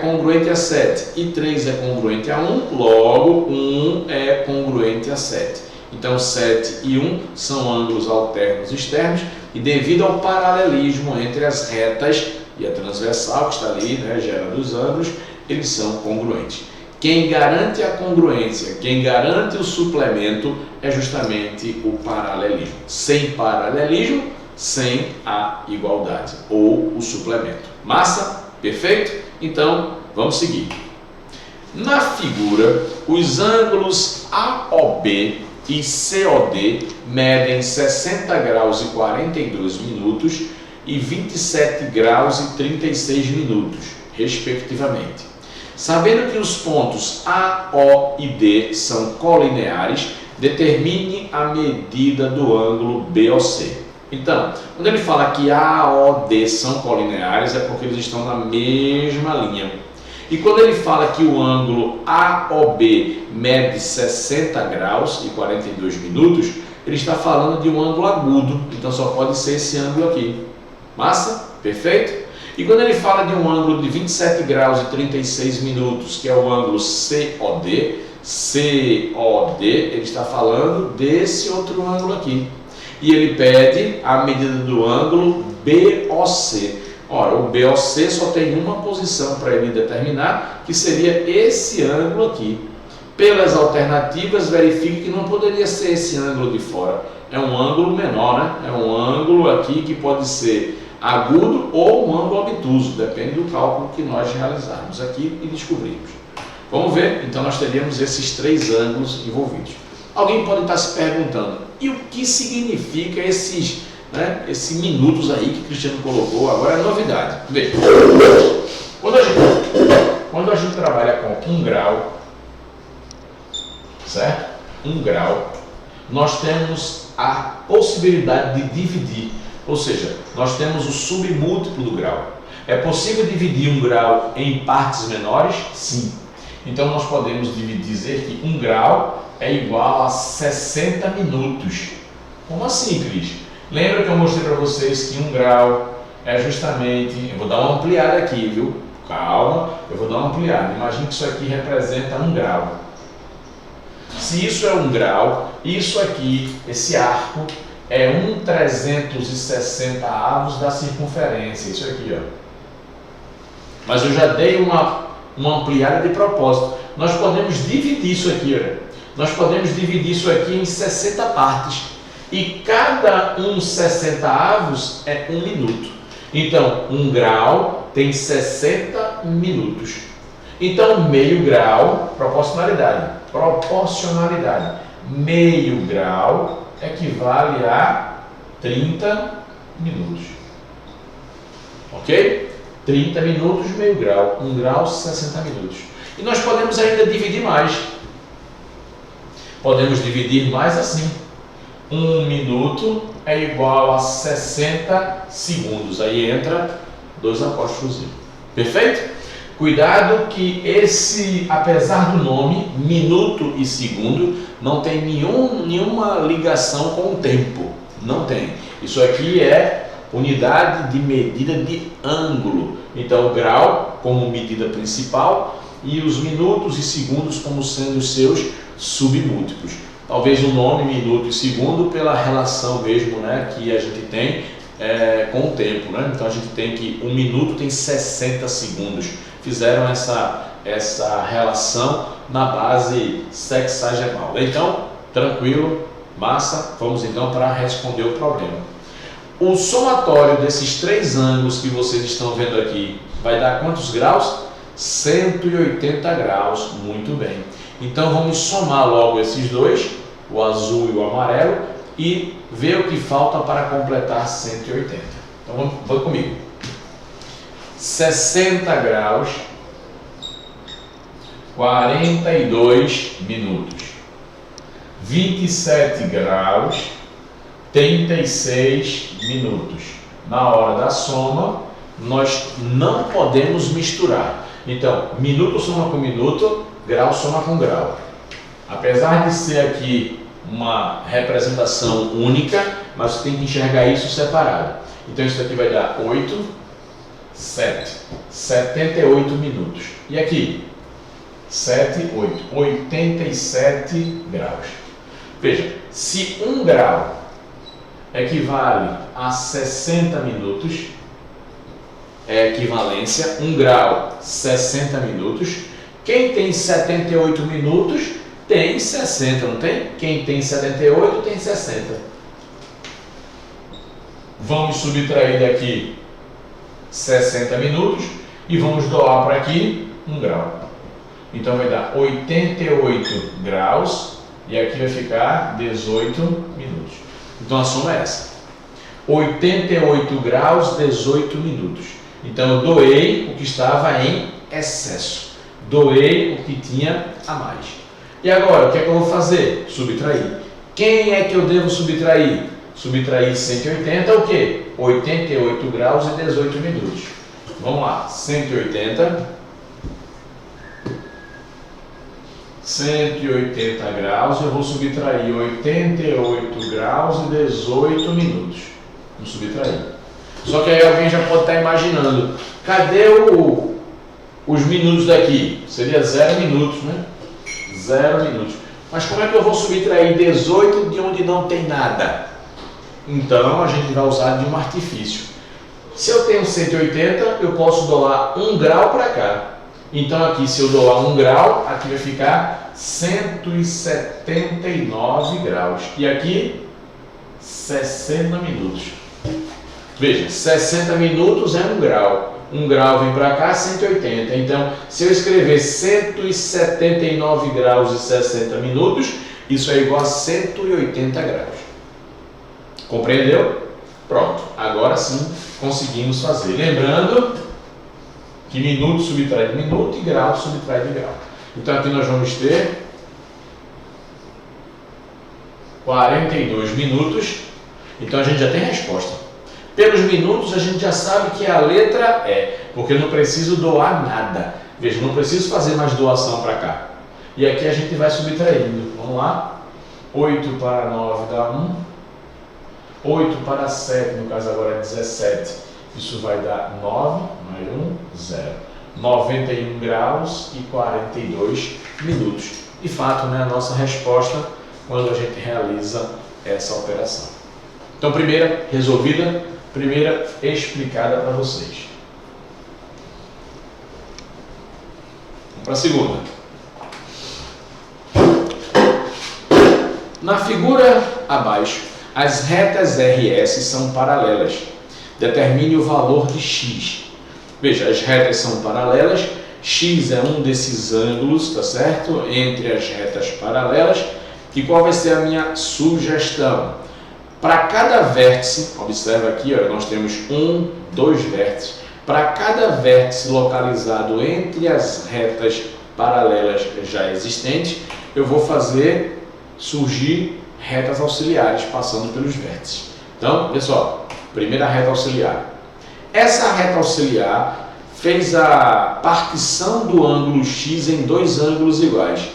congruente a 7 e 3 é congruente a 1, logo 1 é congruente a 7. Então 7 e 1 são ângulos alternos externos e devido ao paralelismo entre as retas e a transversal que está ali, né, gerando os ângulos, eles são congruentes. Quem garante a congruência, quem garante o suplemento é justamente o paralelismo. Sem paralelismo, sem a igualdade ou o suplemento. Massa? Perfeito? Então, vamos seguir. Na figura, os ângulos AOB e COD medem 60 graus e 42 minutos e 27 graus e 36 minutos, respectivamente. Sabendo que os pontos A, O e D são colineares, determine a medida do ângulo BOC. Então, quando ele fala que A, O, D são colineares, é porque eles estão na mesma linha. E quando ele fala que o ângulo AOB mede 60 graus e 42 minutos, ele está falando de um ângulo agudo, então só pode ser esse ângulo aqui. Massa? Perfeito? E quando ele fala de um ângulo de 27 graus e 36 minutos, que é o ângulo COD, ele está falando desse outro ângulo aqui. E ele pede a medida do ângulo BOC. Ora, o BOC só tem uma posição para ele determinar, que seria esse ângulo aqui. Pelas alternativas, verifique que não poderia ser esse ângulo de fora. É um ângulo menor, né? É um ângulo aqui que pode ser agudo ou um ângulo obtuso, depende do cálculo que nós realizarmos aqui e descobrimos. Vamos ver? Então nós teríamos esses três ângulos envolvidos. Alguém pode estar se perguntando, e o que significa esses minutos aí que Cristiano colocou? Agora é novidade. Veja, quando a gente trabalha com 1 grau, certo? 1 grau, nós temos a possibilidade de dividir, ou seja, nós temos o submúltiplo do grau. É possível dividir 1 grau em partes menores? Sim. Então nós podemos dizer que 1 grau é igual a 60 minutos. Como assim, Cris? Lembra que eu mostrei para vocês que 1 grau é justamente... Eu vou dar uma ampliada aqui, viu? Calma, eu vou dar uma ampliada. Imagine que isso aqui representa 1 grau. Se isso é 1 grau, isso aqui, esse arco, é 1/360 avos da circunferência. Isso aqui, ó. Mas eu já dei uma ampliada de propósito. Nós podemos dividir isso aqui, olha. Nós podemos dividir isso aqui em 60 partes. E cada 1/60 avos é 1 minuto. Então, 1 grau tem 60 minutos. Então, meio grau, proporcionalidade. Meio grau equivale a 30 minutos. Ok? 30 minutos, meio grau. 1 grau, 60 minutos. E nós podemos ainda dividir mais. Podemos dividir mais assim. 1 minuto é igual a 60 segundos. Aí entra 2 apóstrolos. Perfeito? Cuidado que esse, apesar do nome, minuto e segundo, não tem nenhuma ligação com o tempo. Não tem. Isso aqui é unidade de medida de ângulo. Então, o grau como medida principal e os minutos e segundos como sendo os seus submúltiplos. Talvez o nome minuto e segundo pela relação mesmo, né, que a gente tem com o tempo, né? Então a gente tem que 1 minuto tem 60 segundos. Fizeram essa relação na base sexagemal. Então, tranquilo, massa. Vamos então para responder o problema. O somatório desses três ângulos que vocês estão vendo aqui vai dar quantos graus? 180 graus. Muito bem. Então vamos somar logo esses dois, o azul e o amarelo, e ver o que falta para completar 180. Então vamos comigo. 60 graus 42 minutos. 27 graus, 36 minutos. Na hora da soma, nós não podemos misturar. Então, minuto soma com minuto, grau soma com grau. Apesar de ser aqui uma representação única, mas você tem que enxergar isso separado. Então, isso aqui vai dar 8, 7, 78 minutos. E aqui? 7, 8, 87 graus. Veja, se 1 grau equivale a 60 minutos, é equivalência, 1 grau, 60 minutos. Quem tem 78 minutos tem 60, não tem? Quem tem 78 tem 60. Vamos subtrair daqui 60 minutos e vamos doar para aqui 1 grau. Então vai dar 88 graus e aqui vai ficar 18 minutos. Então a soma é essa. 88 graus, 18 minutos. Então eu doei o que estava em excesso. Doei o que tinha a mais. E agora, o que é que eu vou fazer? Subtrair. Quem é que eu devo subtrair? Subtrair 180 o quê? 88 graus e 18 minutos. Vamos lá, 180 graus, eu vou subtrair 88 graus e 18 minutos. Vamos subtrair. Só que aí alguém já pode estar imaginando, cadê os minutos daqui? Seria 0 minutos, né? 0 minutos. Mas como é que eu vou subtrair 18 de onde não tem nada? Então a gente vai usar de um artifício. Se eu tenho 180, eu posso doar 1 grau para cá. Então aqui, se eu doar 1 grau, aqui vai ficar 179 graus. E aqui, 60 minutos. Veja, 60 minutos é 1 grau. 1 grau vem para cá, 180. Então, se eu escrever 179 graus e 60 minutos, isso é igual a 180 graus. Compreendeu? Pronto. Agora sim, conseguimos fazer. Lembrando que minuto subtrai de minuto e grau subtrai de grau. Então aqui nós vamos ter 42 minutos. Então a gente já tem a resposta. Pelos minutos a gente já sabe que a letra é, porque eu não preciso doar nada. Veja, não preciso fazer mais doação para cá. E aqui a gente vai subtraindo. Vamos lá. 8 para 9 dá 1. 8 para 7, no caso agora é 17. Isso vai dar 9, mais 1, 0. 91 graus e 42 minutos. De fato, né, a nossa resposta quando a gente realiza essa operação. Então, primeira resolvida, primeira explicada para vocês. Vamos para a segunda. Na figura abaixo, as retas RS são paralelas. Determine o valor de x. Veja, as retas são paralelas, x é um desses ângulos, tá certo? Entre as retas paralelas. E qual vai ser a minha sugestão? Para cada vértice, observa aqui, ó, nós temos 1, 2 vértices. Para cada vértice localizado entre as retas paralelas já existentes, eu vou fazer surgir retas auxiliares passando pelos vértices. Então, pessoal, primeira reta auxiliar. Essa reta auxiliar fez a partição do ângulo x em 2 ângulos iguais.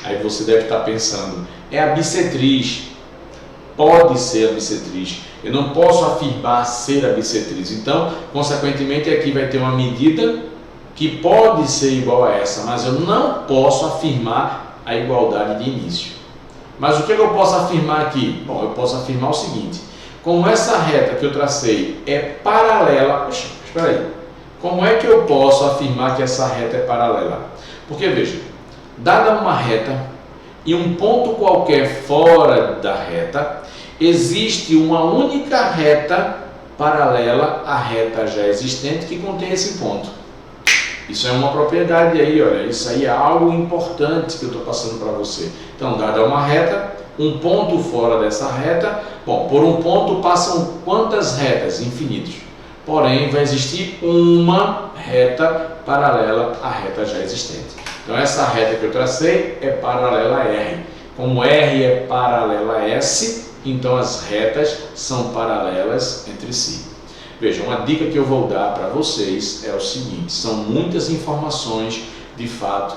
Aí você deve estar pensando, é a bissetriz. Pode ser a bissetriz. Eu não posso afirmar ser a bissetriz. Então, consequentemente, aqui vai ter uma medida que pode ser igual a essa, mas eu não posso afirmar a igualdade de início. Mas o que eu posso afirmar aqui? Bom, eu posso afirmar o seguinte. Como essa reta que eu tracei é paralela... Poxa, espera aí. Como é que eu posso afirmar que essa reta é paralela? Porque, veja, dada uma reta e um ponto qualquer fora da reta, existe uma única reta paralela à reta já existente que contém esse ponto. Isso é uma propriedade aí, olha, isso aí é algo importante que eu estou passando para você. Então, dada uma reta, um ponto fora dessa reta, bom, por um ponto passam quantas retas? Infinitos. porém vai existir uma reta paralela à reta já existente. Então essa reta que eu tracei é paralela a R. Como R é paralela a S, então as retas são paralelas entre si. Vejam, uma dica que eu vou dar para vocês é o seguinte: são muitas informações, de fato,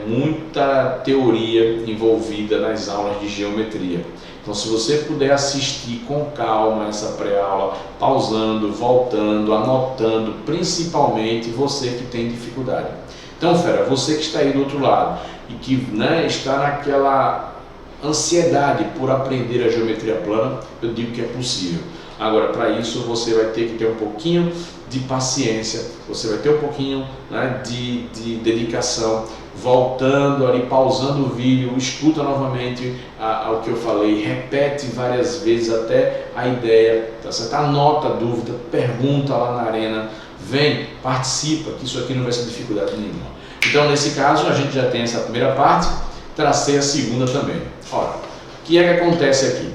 muita teoria envolvida nas aulas de geometria. Então, se você puder assistir com calma essa pré-aula, pausando, voltando, anotando, principalmente você que tem dificuldade. Então, fera, você que está aí do outro lado e que está naquela ansiedade por aprender a geometria plana, eu digo que é possível. Agora, para isso, você vai ter que ter um pouquinho de paciência, você vai ter um pouquinho de dedicação, voltando ali, pausando o vídeo, escuta novamente o que eu falei, repete várias vezes até a ideia, tá certo? Anota a dúvida, pergunta lá na arena, vem, participa, que isso aqui não vai ser dificuldade nenhuma. Então, nesse caso, a gente já tem essa primeira parte, tracei a segunda também. Ora, o que é que acontece aqui?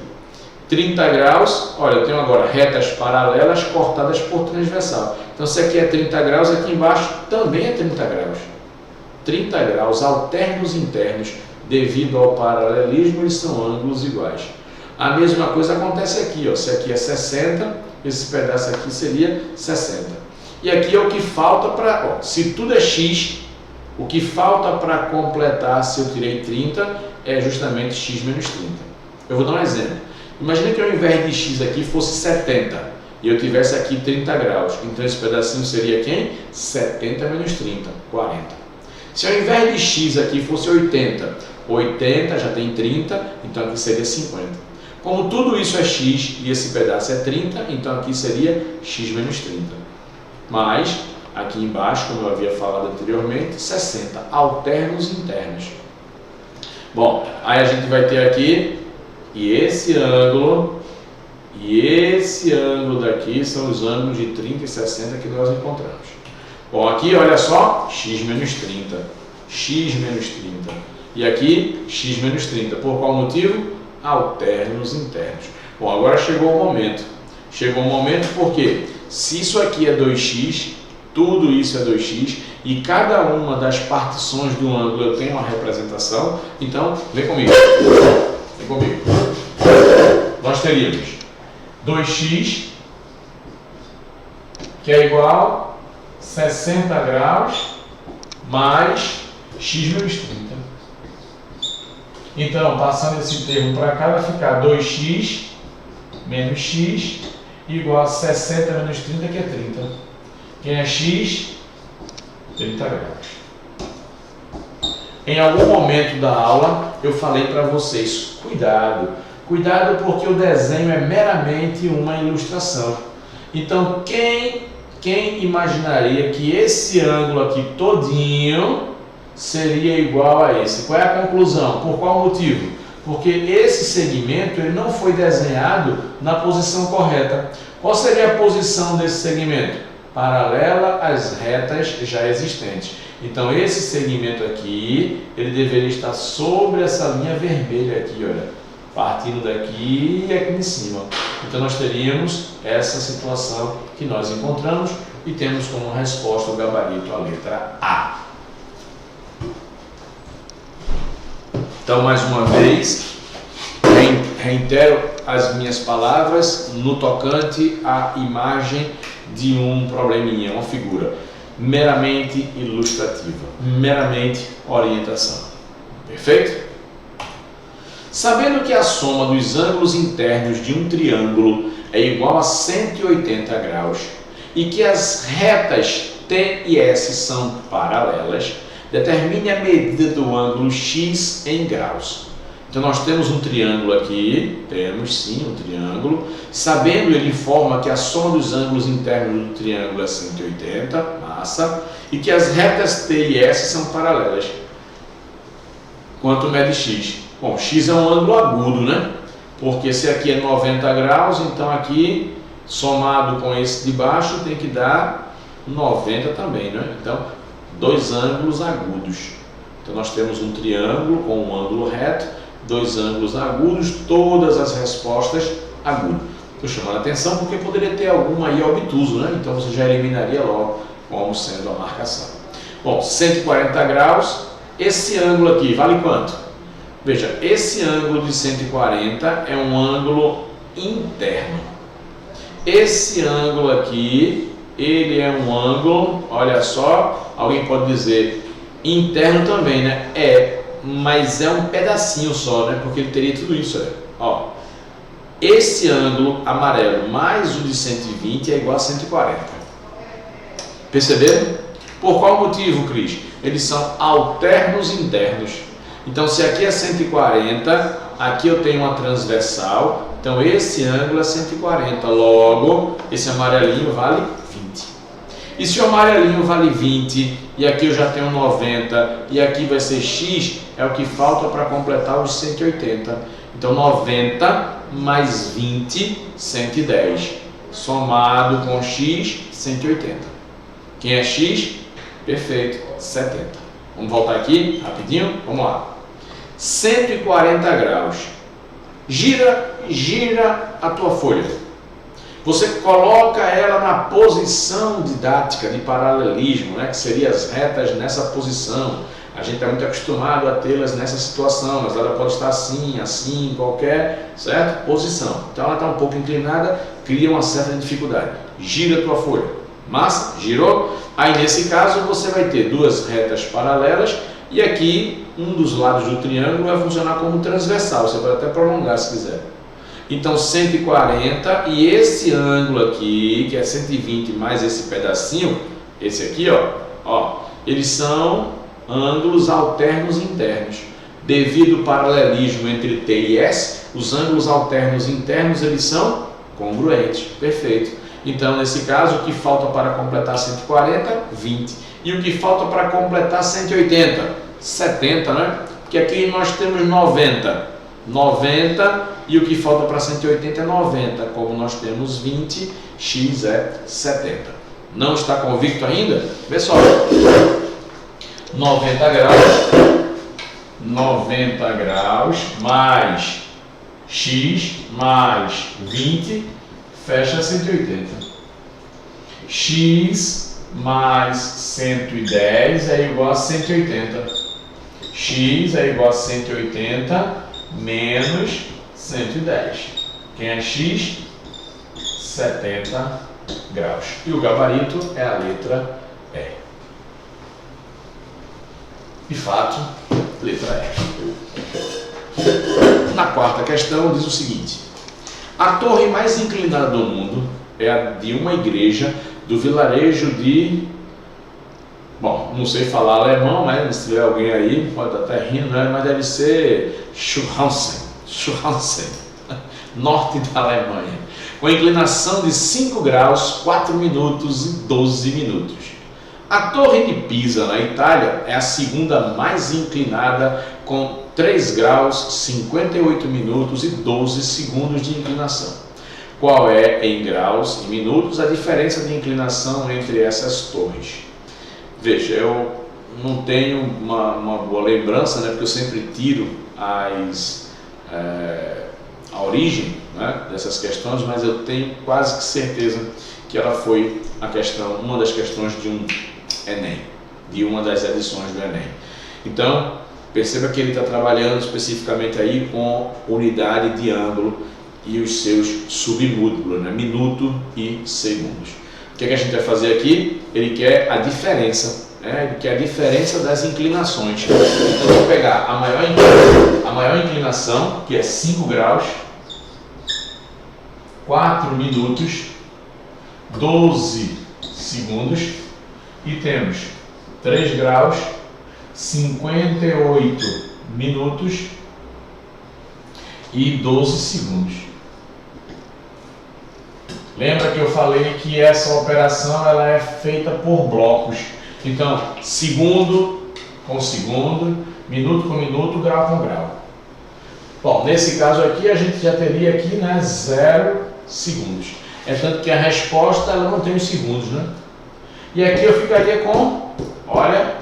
30 graus, olha, eu tenho agora retas paralelas cortadas por transversal. Então, se aqui é 30 graus, aqui embaixo também é 30 graus. 30 graus alternos internos, devido ao paralelismo, eles são ângulos iguais. A mesma coisa acontece aqui, ó. Se aqui é 60, esse pedaço aqui seria 60. E aqui é o que falta para... Se tudo é x, o que falta para completar, se eu tirei 30, é justamente x menos 30. Eu vou dar um exemplo. Imagina que ao invés de x aqui fosse 70 e eu tivesse aqui 30 graus. Então esse pedacinho seria quem? 70 menos 30, 40. Se ao invés de x aqui fosse 80, 80 já tem 30, então aqui seria 50. Como tudo isso é x e esse pedaço é 30, então aqui seria x menos 30. Mas aqui embaixo, como eu havia falado anteriormente, 60, alternos internos. Bom, aí a gente vai ter aqui... E esse ângulo daqui são os ângulos de 30 e 60 que nós encontramos. Bom, aqui olha só, x menos 30, x menos 30. E aqui, x menos 30. Por qual motivo? Alternos internos. Bom, agora chegou o momento. Chegou o momento porque se isso aqui é 2x, tudo isso é 2x, e cada uma das partições do ângulo eu tenho uma representação, então vem comigo. Vem comigo. Nós teríamos 2x, que é igual a 60 graus, mais x menos 30. Então, passando esse termo para cá, vai ficar 2x menos x igual a 60 menos 30, que é 30. Quem é x? 30 graus. Em algum momento da aula, eu falei para vocês, cuidado porque o desenho é meramente uma ilustração. Então, quem imaginaria que esse ângulo aqui todinho seria igual a esse? Qual é a conclusão? Por qual motivo? Porque esse segmento ele não foi desenhado na posição correta. Qual seria a posição desse segmento? Paralela às retas já existentes. Então esse segmento aqui, ele deveria estar sobre essa linha vermelha aqui, olha, partindo daqui e aqui em cima. Então nós teríamos essa situação que nós encontramos e temos como resposta o gabarito a letra A. Então, mais uma vez, reitero as minhas palavras no tocante à imagem de um probleminha, uma figura meramente ilustrativa, meramente orientação. Perfeito? Sabendo que a soma dos ângulos internos de um triângulo é igual a 180 graus e que as retas T e S são paralelas, determine a medida do ângulo X em graus. Então nós temos um triângulo aqui, temos sim um triângulo, sabendo ele informa que a soma dos ângulos internos do triângulo é 180, massa, e que as retas T e S são paralelas. Quanto mede X? Bom, X é um ângulo agudo, né? Porque se aqui é 90 graus, então aqui, somado com esse de baixo, tem que dar 90 também, né? Então, dois ângulos agudos. Então nós temos um triângulo com um ângulo reto, dois ângulos agudos, todas as respostas agudas. Estou chamando a atenção porque poderia ter alguma aí obtuso, né? Então você já eliminaria logo como sendo a marcação. Bom, 140 graus, esse ângulo aqui vale quanto? Veja, esse ângulo de 140 é um ângulo interno. Esse ângulo aqui, ele é um ângulo, olha só, alguém pode dizer interno também, né? Mas é um pedacinho só, né? Porque ele teria tudo isso, né? Ó, esse ângulo amarelo mais o de 120 é igual a 140. Perceberam? Por qual motivo, Cris? Eles são alternos internos. Então, se aqui é 140, aqui eu tenho uma transversal, então esse ângulo é 140, logo esse amarelinho vale 20. E se o amarelinho vale 20 e aqui eu já tenho 90 e aqui vai ser x, é o que falta para completar os 180. Então 90 mais 20, 110, somado com x, 180. Quem é x? Perfeito, 70. Vamos voltar aqui rapidinho, vamos lá. 140 graus. Gira a tua folha. Você coloca ela na posição didática de paralelismo, né? Que seria as retas nessa posição. A gente está muito acostumado a tê-las nessa situação, mas ela pode estar assim, assim, qualquer, certo? Posição. Então ela está um pouco inclinada, cria uma certa dificuldade. Gira a tua folha. Massa? Girou? Aí nesse caso você vai ter duas retas paralelas e aqui um dos lados do triângulo vai funcionar como transversal. Você pode até prolongar se quiser. Então 140 e esse ângulo aqui, que é 120 mais esse pedacinho, esse aqui, ó, eles são ângulos alternos internos. Devido ao paralelismo entre T e S, os ângulos alternos internos eles são congruentes. Perfeito. Então, nesse caso, o que falta para completar 140? 20. E o que falta para completar 180? 70, né? Porque aqui nós temos 90. 90 e o que falta para 180 é 90. Como nós temos 20, x é 70. Não está convicto ainda? Vê só. 90 graus mais x mais 20 fecha 180. X mais 110 é igual a 180. X é igual a 180 menos 110. Quem é x? 70 graus. E o gabarito é a letra E. De fato, letra E. Na quarta questão diz o seguinte: a torre mais inclinada do mundo é a de uma igreja do vilarejo de... Bom, não sei falar alemão, mas se tiver alguém aí, pode até rir, né? Mas deve ser Schurhausen, norte da Alemanha, com inclinação de 5 graus, 4 minutos e 12 minutos. A Torre de Pisa, na Itália, é a segunda mais inclinada, com 3 graus, 58 minutos e 12 segundos de inclinação. Qual é, em graus e minutos, a diferença de inclinação entre essas torres? Veja, eu não tenho uma boa lembrança, né, porque eu sempre tiro a origem, né, dessas questões, mas eu tenho quase que certeza que ela foi uma das questões de um Enem, de uma das edições do Enem. Então, perceba que ele está trabalhando especificamente aí com unidade de ângulo e os seus submúltiplos, né, minuto e segundos. O que é que a gente vai fazer aqui? Ele quer a diferença, né? Ele quer a diferença das inclinações. Então eu vou pegar a maior inclinação, que é 5 graus, 4 minutos, 12 segundos, e temos 3 graus, 58 minutos e 12 segundos. Lembra que eu falei que essa operação ela é feita por blocos. Então, segundo com segundo, minuto com minuto, grau com grau. Bom, nesse caso aqui a gente já teria aqui, né, 0 segundos. É tanto que a resposta ela não tem os segundos, né? E aqui eu ficaria com, olha,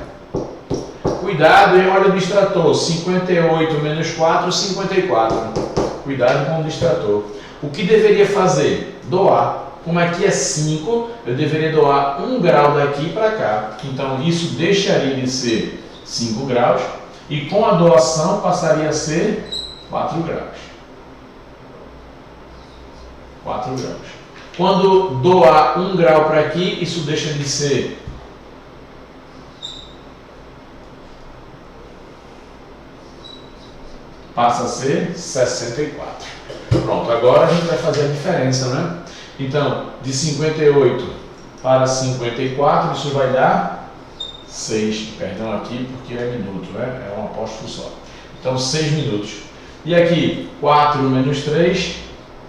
cuidado, hein? Olha o distrator, 58 menos 4, 54. Cuidado com o distrator. O que deveria fazer? Doar. Como aqui é 5, eu deveria doar 1 grau daqui para cá. Então isso deixaria de ser 5 graus e com a doação passaria a ser 4 graus. 4 graus. Quando doar 1 grau para aqui, isso deixa de ser passa a ser 64. Pronto, agora a gente vai fazer a diferença, né? Então, de 58 para 54, isso vai dar 6. Perdão aqui, porque é minuto, né? É um apóstrofo só. Então, 6 minutos. E aqui, 4 menos 3,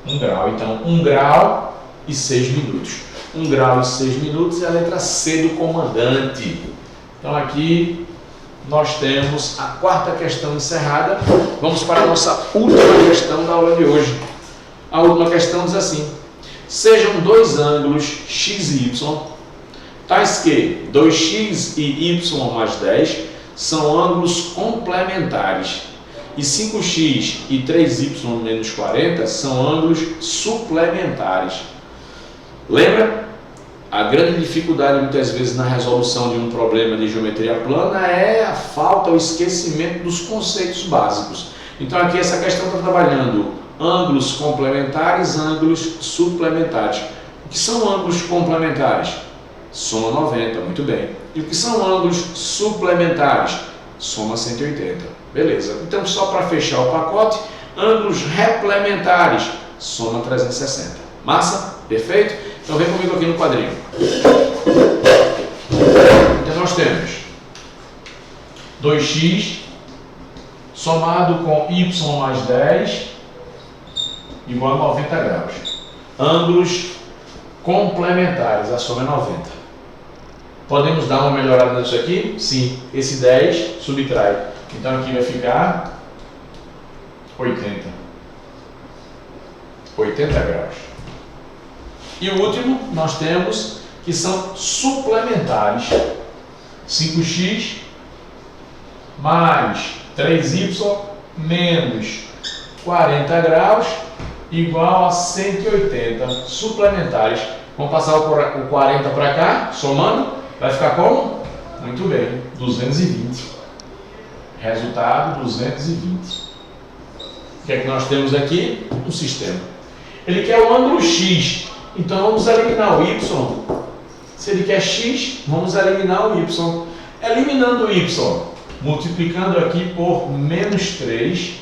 1 grau. Então, 1 grau e 6 minutos. 1 grau e 6 minutos é a letra C do comandante. Então, aqui nós temos a 4ª questão encerrada. Vamos para a nossa última questão da aula de hoje. A última questão diz assim: sejam dois ângulos x e y, tais que 2x e y mais 10 são ângulos complementares, e 5x e 3y menos 40 são ângulos suplementares. Lembra? A grande dificuldade muitas vezes na resolução de um problema de geometria plana é a falta, o esquecimento dos conceitos básicos. Então aqui essa questão está trabalhando ângulos complementares, ângulos suplementares. O que são ângulos complementares? Soma 90, muito bem. E o que são ângulos suplementares? Soma 180. Beleza. Então só para fechar o pacote, ângulos replementares, soma 360. Massa? Perfeito? Então vem comigo aqui no quadrinho. Então nós temos 2x somado com y mais 10 igual a 90 graus. Ângulos complementares, a soma é 90. Podemos dar uma melhorada nisso aqui? Sim. Esse 10 subtrai. Então aqui vai ficar 80. 80 graus. E o último, nós temos que são suplementares. 5x mais 3y menos 40 graus igual a 180 suplementares. Vamos passar o 40 para cá, somando, vai ficar como? Muito bem, 220. Resultado, 220. O que é que nós temos aqui? Um sistema. Ele quer o ângulo x, então vamos eliminar o y. Se ele quer x, vamos eliminar o y. Eliminando o y, multiplicando aqui por menos 3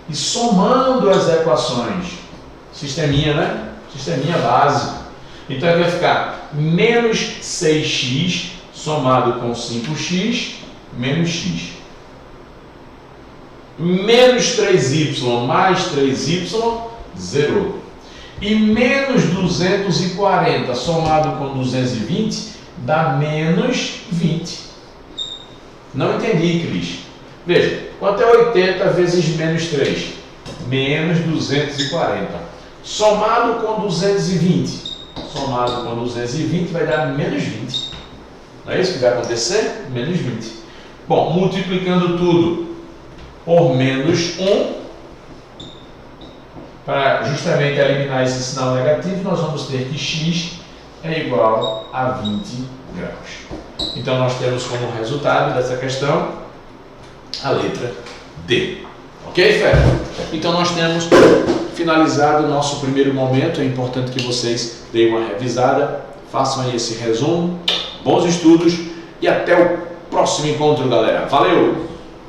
e somando as equações. Sisteminha, né? Sisteminha básico. Então aqui vai ficar menos 6x somado com 5x menos x. Menos 3y mais 3y, zerou. E menos 240 somado com 220 dá menos 20. Não entendi, Cris. Veja, quanto é 80 vezes menos 3? Menos 240. Somado com 220. Somado com 220 vai dar menos 20. Não é isso que vai acontecer? Menos 20. Bom, multiplicando tudo por menos 1, para justamente eliminar esse sinal negativo, nós vamos ter que x é igual a 20 graus. Então nós temos como resultado dessa questão a letra D. Ok, Fé? Então nós temos finalizado o nosso primeiro momento. É importante que vocês deem uma revisada, façam aí esse resumo. Bons estudos e até o próximo encontro, galera. Valeu!